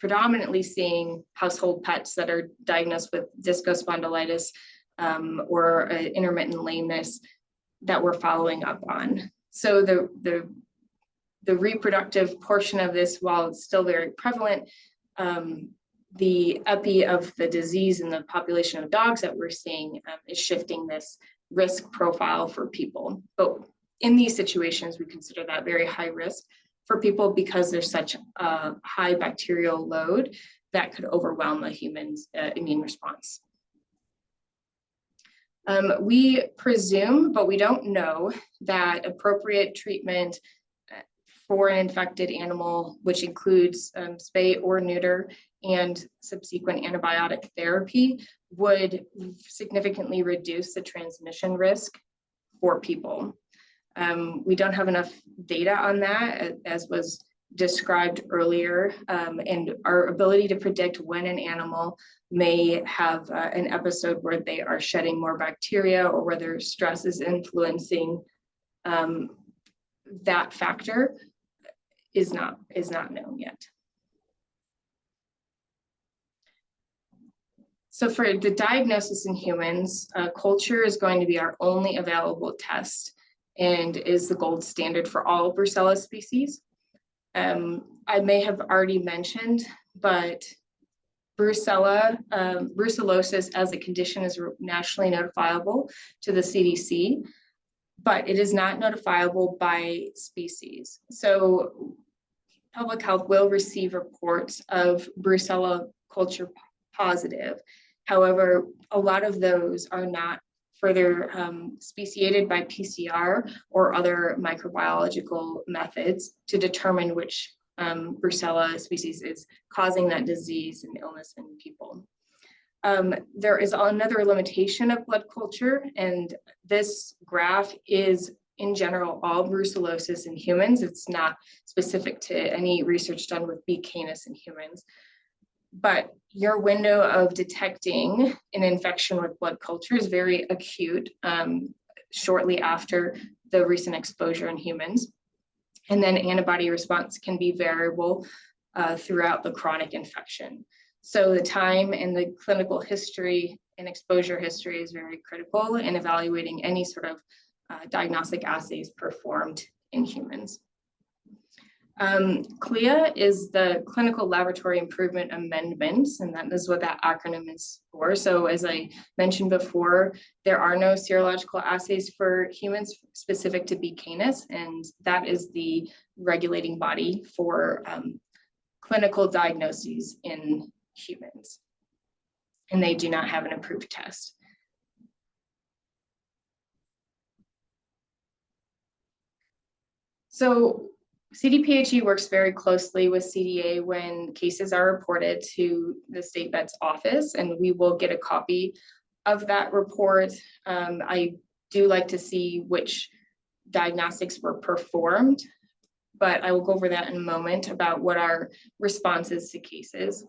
predominantly seeing household pets that are diagnosed with discospondylitis or intermittent lameness that we're following up on. So the reproductive portion of this, while it's still very prevalent, the epi of the disease in the population of dogs that we're seeing is shifting this risk profile for people. But in these situations, we consider that very high risk for people because there's such a high bacterial load that could overwhelm a human's immune response. We presume, but we don't know, that appropriate treatment for an infected animal, which includes spay or neuter and subsequent antibiotic therapy, would significantly reduce the transmission risk for people. We don't have enough data on that, as was described earlier, and our ability to predict when an animal may have an episode where they are shedding more bacteria or whether stress is influencing that factor is not known yet. So for the diagnosis in humans, culture is going to be our only available test and is the gold standard for all Brucella species. I may have already mentioned, but brucellosis as a condition is nationally notifiable to the CDC, but it is not notifiable by species. So public health will receive reports of Brucella culture positive. However, a lot of those are not further speciated by PCR or other microbiological methods to determine which Brucella species is causing that disease and illness in people. There is another limitation of blood culture, and this graph is in general all brucellosis in humans. It's not specific to any research done with B. canis in humans. But your window of detecting an infection with blood culture is very acute shortly after the recent exposure in humans. And then antibody response can be variable throughout the chronic infection. So the time and the clinical history and exposure history is very critical in evaluating any sort of diagnostic assays performed in humans. CLIA is the Clinical Laboratory Improvement Amendments, and that is what that acronym is for. So as I mentioned before, there are no serological assays for humans specific to B. canis, and that is the regulating body for clinical diagnoses in humans. And they do not have an approved test. So CDPHE works very closely with CDA when cases are reported to the state vet's office, and we will get a copy of that report. I do like to see which diagnostics were performed, but I will go over that in a moment about what our response is to cases.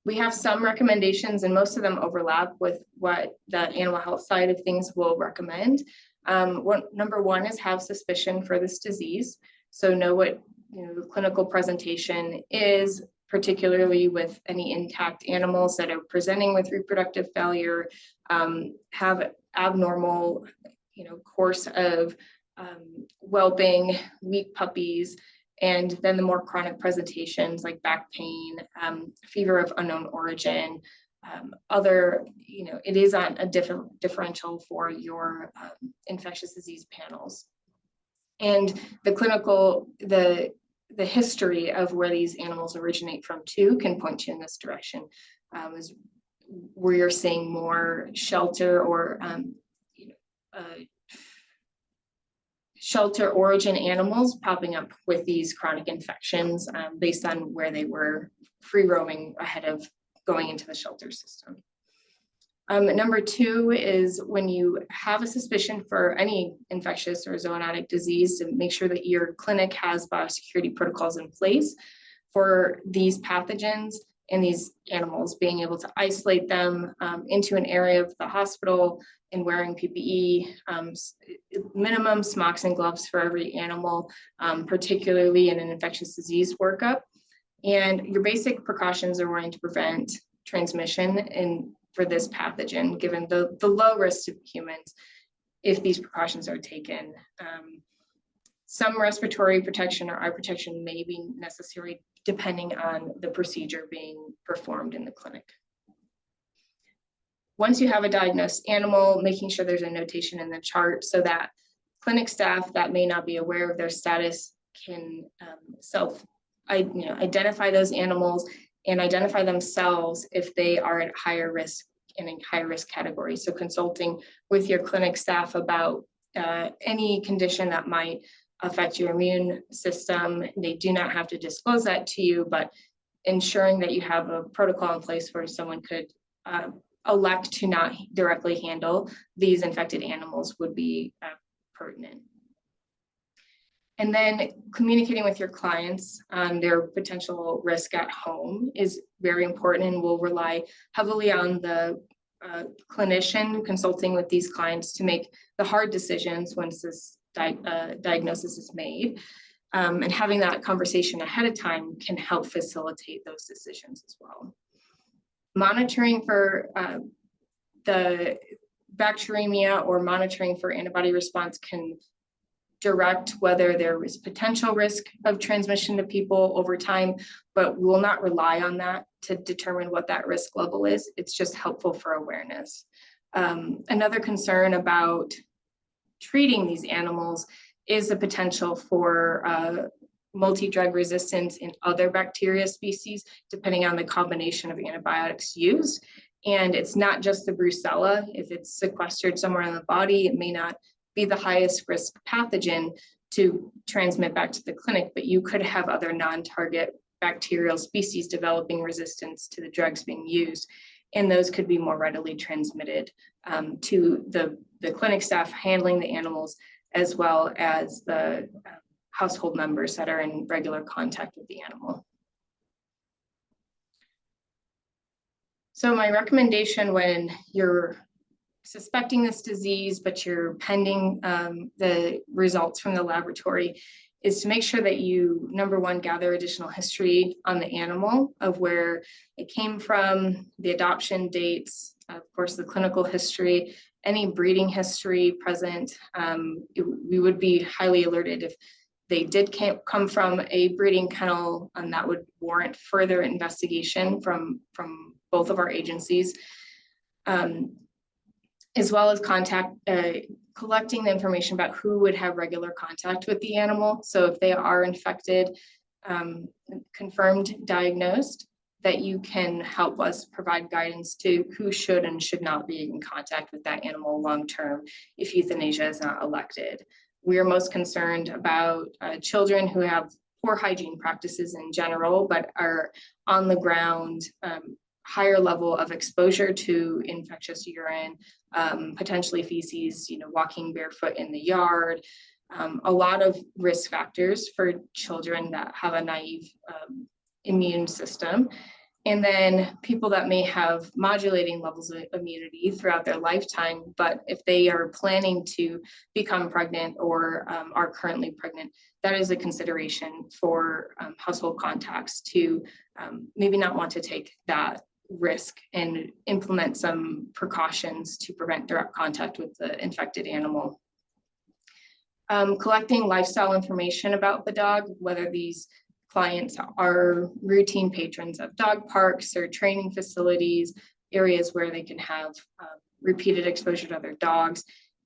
We have some recommendations, and most of them overlap with what the animal health side of things will recommend. Number one is have suspicion for this disease. So know what the clinical presentation is, particularly with any intact animals that are presenting with reproductive failure, have abnormal course of whelping, weak puppies, and then the more chronic presentations like back pain, fever of unknown origin, it is on a different differential for your infectious disease panels. And the history of where these animals originate from too can point you in this direction, is where you're seeing more shelter or shelter origin animals popping up with these chronic infections based on where they were free roaming ahead of going into the shelter system. Number two is when you have a suspicion for any infectious or zoonotic disease, to make sure that your clinic has biosecurity protocols in place for these pathogens and these animals, being able to isolate them into an area of the hospital and wearing PPE, minimum smocks and gloves for every animal, particularly in an infectious disease workup. And your basic precautions are wanting to prevent transmission for this pathogen, given the low risk to humans if these precautions are taken. Some respiratory protection or eye protection may be necessary depending on the procedure being performed in the clinic. Once you have a diagnosed animal, making sure there's a notation in the chart so that clinic staff that may not be aware of their status can identify those animals and identify themselves if they are at higher risk and in high risk categories. So consulting with your clinic staff about any condition that might affect your immune system. They do not have to disclose that to you, but ensuring that you have a protocol in place where someone could elect to not directly handle these infected animals would be pertinent. And then communicating with your clients on their potential risk at home is very important, and will rely heavily on the clinician consulting with these clients to make the hard decisions once this diagnosis is made. And having that conversation ahead of time can help facilitate those decisions as well. Monitoring for the bacteremia or monitoring for antibody response can direct whether there is potential risk of transmission to people over time, but we will not rely on that to determine what that risk level is. It's just helpful for awareness. Another concern about treating these animals is the potential for multi-drug resistance in other bacteria species, depending on the combination of antibiotics used. And it's not just the brucella. If it's sequestered somewhere in the body, it may not be the highest risk pathogen to transmit back to the clinic, but you could have other non-target bacterial species developing resistance to the drugs being used. And those could be more readily transmitted to the clinic staff handling the animals, as well as the household members that are in regular contact with the animal. So my recommendation when you're suspecting this disease, but you're pending the results from the laboratory, is to make sure that you, number one, gather additional history on the animal of where it came from, the adoption dates, of course, the clinical history, any breeding history present. We would be highly alerted if they did come from a breeding kennel, and that would warrant further investigation from both of our agencies, as well as collecting the information about who would have regular contact with the animal. So if they are infected, confirmed, diagnosed, that you can help us provide guidance to who should and should not be in contact with that animal long-term if euthanasia is not elected. We are most concerned about children who have poor hygiene practices in general, but are on the ground, higher level of exposure to infectious urine, potentially feces, walking barefoot in the yard, a lot of risk factors for children that have a naive immune system. And then people that may have modulating levels of immunity throughout their lifetime, but if they are planning to become pregnant or are currently pregnant, that is a consideration for household contacts to maybe not want to take that risk and implement some precautions to prevent direct contact with the infected animal. Collecting lifestyle information about the dog, whether these clients are routine patrons of dog parks or training facilities, areas where they can have repeated exposure to other dogs,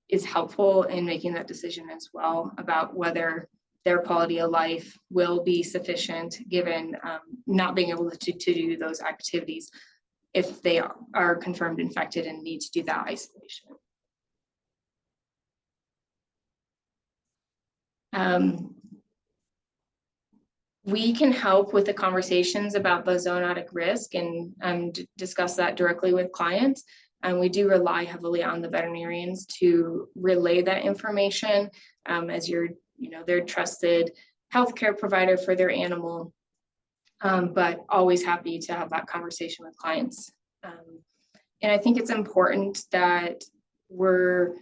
is helpful in making that decision as well about whether their quality of life will be sufficient given not being able to do those activities if they are confirmed infected and need to do that isolation. We can help with the conversations about the zoonotic risk and discuss that directly with clients. And we do rely heavily on the veterinarians to relay that information as their trusted healthcare provider for their animal, but always happy to have that conversation with clients. And I think it's important that we're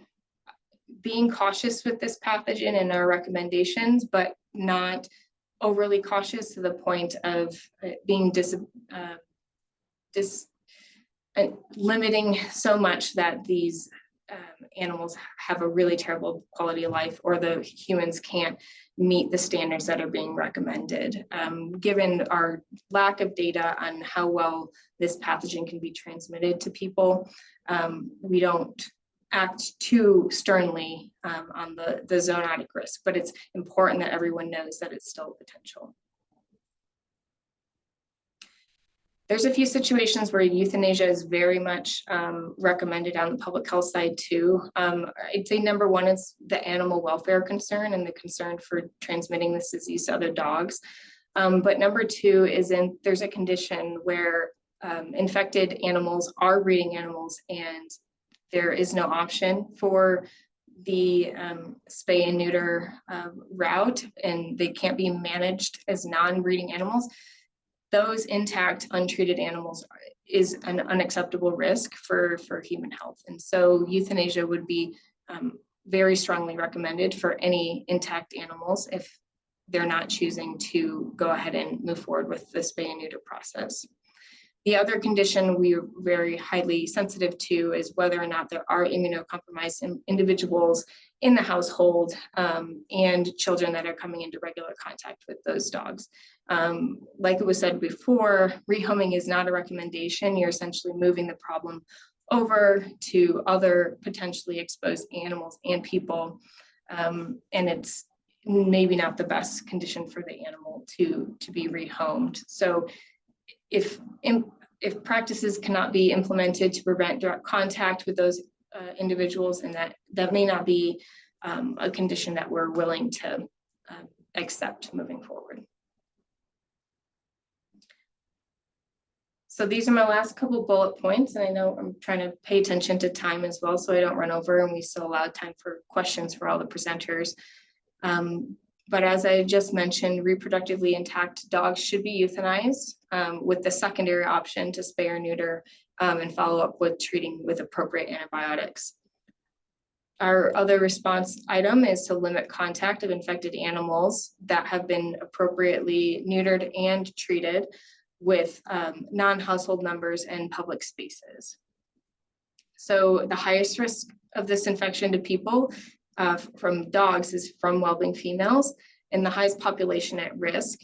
being cautious with this pathogen in our recommendations, but not overly cautious to the point of being limiting so much that these animals have a really terrible quality of life, or the humans can't meet the standards that are being recommended. Given our lack of data on how well this pathogen can be transmitted to people, we don't act too sternly on the zoonotic risk, but it's important that everyone knows that it's still a potential. There's a few situations where euthanasia is very much recommended on the public health side too. I'd say number one is the animal welfare concern and the concern for transmitting this disease to other dogs. But number two is there's a condition where infected animals are breeding animals and there is no option for the spay and neuter route, and they can't be managed as non-breeding animals. Those intact, untreated animals is an unacceptable risk for human health. And so euthanasia would be very strongly recommended for any intact animals if they're not choosing to go ahead and move forward with the spay and neuter process. The other condition we are very highly sensitive to is whether or not there are immunocompromised individuals in the household and children that are coming into regular contact with those dogs. Like it was said before, rehoming is not a recommendation. You're essentially moving the problem over to other potentially exposed animals and people. And it's maybe not the best condition for the animal to be rehomed. So if if practices cannot be implemented to prevent direct contact with those individuals, and that may not be a condition that we're willing to accept moving forward. So these are my last couple bullet points, and I know I'm trying to pay attention to time as well, so I don't run over, and we still allow time for questions for all the presenters. But as I just mentioned, reproductively intact dogs should be euthanized with the secondary option to spay or neuter and follow up with treating with appropriate antibiotics. Our other response item is to limit contact of infected animals that have been appropriately neutered and treated with non-household members and public spaces. So the highest risk of this infection to people from dogs is from whelping females, and the highest population at risk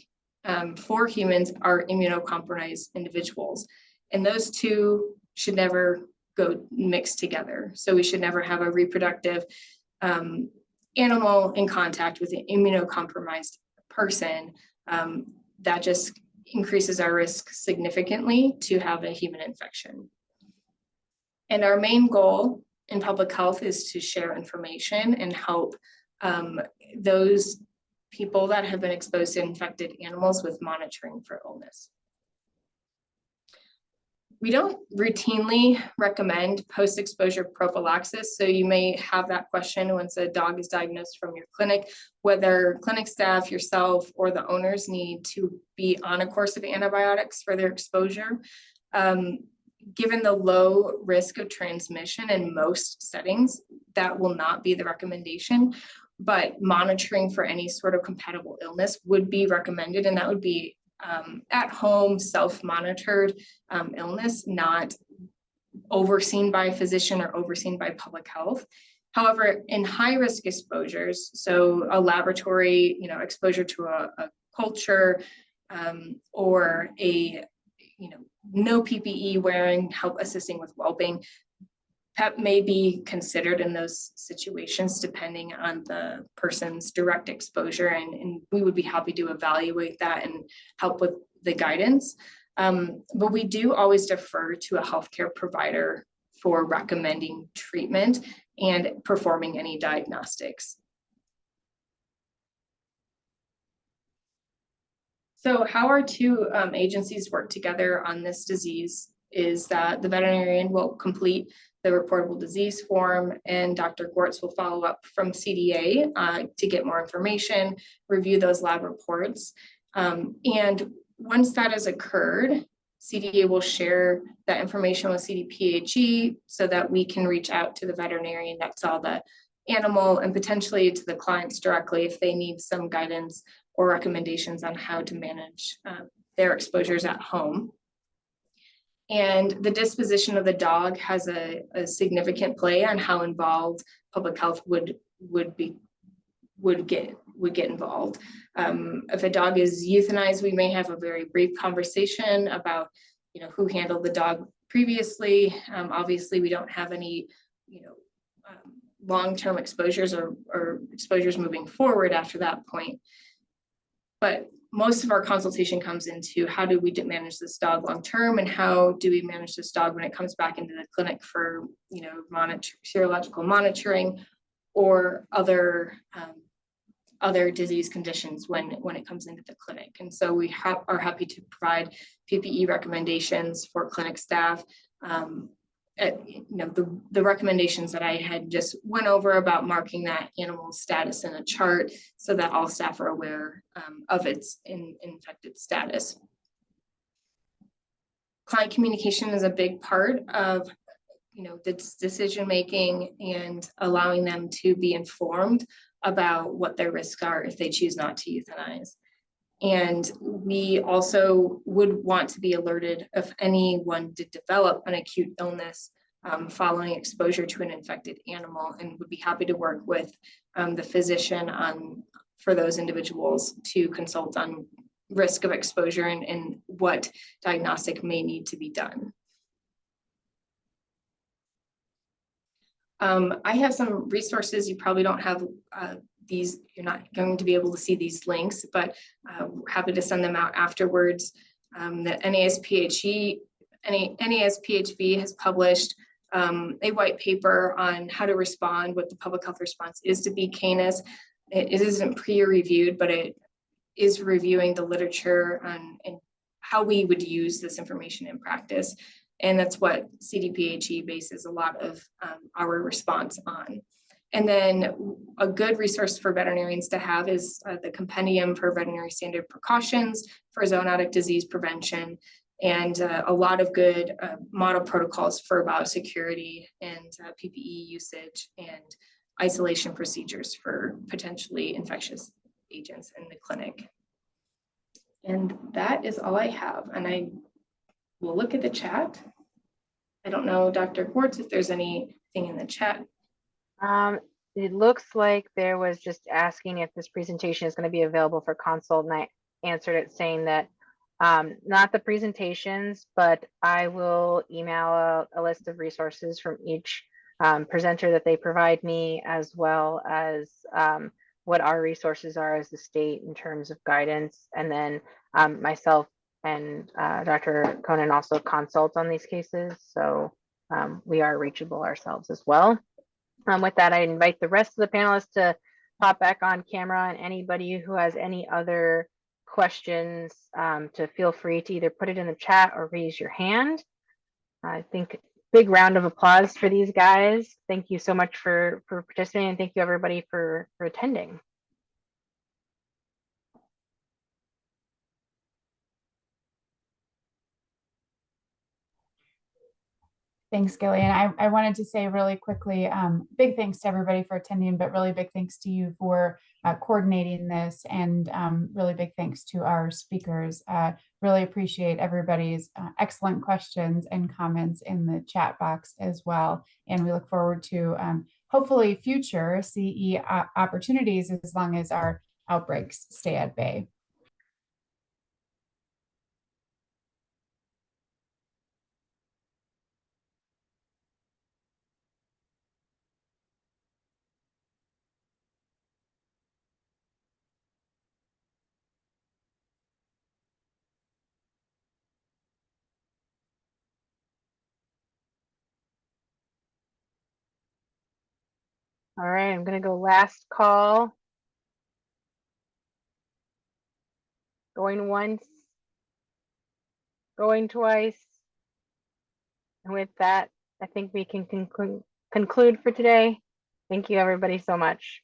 for humans are immunocompromised individuals. And those two should never go mixed together. So we should never have a reproductive animal in contact with an immunocompromised person. That just increases our risk significantly to have a human infection. And our main goal in public health is to share information and help those people that have been exposed to infected animals with monitoring for illness. We don't routinely recommend post-exposure prophylaxis, so you may have that question once a dog is diagnosed from your clinic, whether clinic staff, yourself, or the owners need to be on a course of antibiotics for their exposure. Given the low risk of transmission in most settings, that will not be the recommendation, but monitoring for any sort of compatible illness would be recommended, and that would be at home, self-monitored illness, not overseen by a physician or overseen by public health. However, in high-risk exposures, so a laboratory, exposure to a culture or a, no PPE wearing, help assisting with whelping, PEP may be considered in those situations depending on the person's direct exposure, and we would be happy to evaluate that and help with the guidance. But we do always defer to a healthcare provider for recommending treatment and performing any diagnostics. So how our two agencies work together on this disease is that the veterinarian will complete the reportable disease form, and Dr. Gwartz will follow up from CDA to get more information, review those lab reports. And once that has occurred, CDA will share that information with CDPHE so that we can reach out to the veterinarian that saw the animal and potentially to the clients directly if they need some guidance or recommendations on how to manage their exposures at home. And the disposition of the dog has a significant play on how involved public health would get involved. If a dog is euthanized, we may have a very brief conversation about, who handled the dog previously. Obviously, we don't have any, long-term exposures or exposures moving forward after that point. But most of our consultation comes into how do we manage this dog long-term, and how do we manage this dog when it comes back into the clinic for, serological monitoring or other disease conditions when it comes into the clinic. And so we are happy to provide PPE recommendations for clinic staff. The recommendations that I had just went over about marking that animal status in a chart so that all staff are aware of its infected status. Client communication is a big part of the decision making and allowing them to be informed about what their risks are if they choose not to euthanize. And we also would want to be alerted if anyone did develop an acute illness following exposure to an infected animal, and would be happy to work with the physician for those individuals to consult on risk of exposure and what diagnostic may need to be done. I have some resources. You probably don't have these, you're not going to be able to see these links, but happy to send them out afterwards. The NASPHE NASPHV has published a white paper on how to respond, what the public health response is to B. canis. It isn't peer-reviewed, but it is reviewing the literature on and how we would use this information in practice. And that's what CDPHE bases a lot of our response on. And then a good resource for veterinarians to have is the Compendium for Veterinary Standard Precautions for Zoonotic Disease Prevention, and a lot of good model protocols for biosecurity and PPE usage and isolation procedures for potentially infectious agents in the clinic. And that is all I have. And I will look at the chat. I don't know, Dr. Gwartz, if there's anything in the chat. It looks like there was just asking if this presentation is going to be available for consult, and I answered it saying that not the presentations, but I will email a list of resources from each presenter that they provide me, as well as what our resources are as the state in terms of guidance. And then myself and Dr. Kohnen also consult on these cases, so we are reachable ourselves as well. With that, I invite the rest of the panelists to pop back on camera, and anybody who has any other questions to feel free to either put it in the chat or raise your hand. I think big round of applause for these guys. Thank you so much for participating, and thank you everybody for attending. Thanks, Gillian. I wanted to say really quickly, big thanks to everybody for attending, but really big thanks to you for coordinating this, and really big thanks to our speakers. Really appreciate everybody's excellent questions and comments in the chat box as well. And we look forward to hopefully future CE opportunities as long as our outbreaks stay at bay. All right, I'm gonna go last call. Going once, going twice. And with that, I think we can conclude for today. Thank you everybody so much.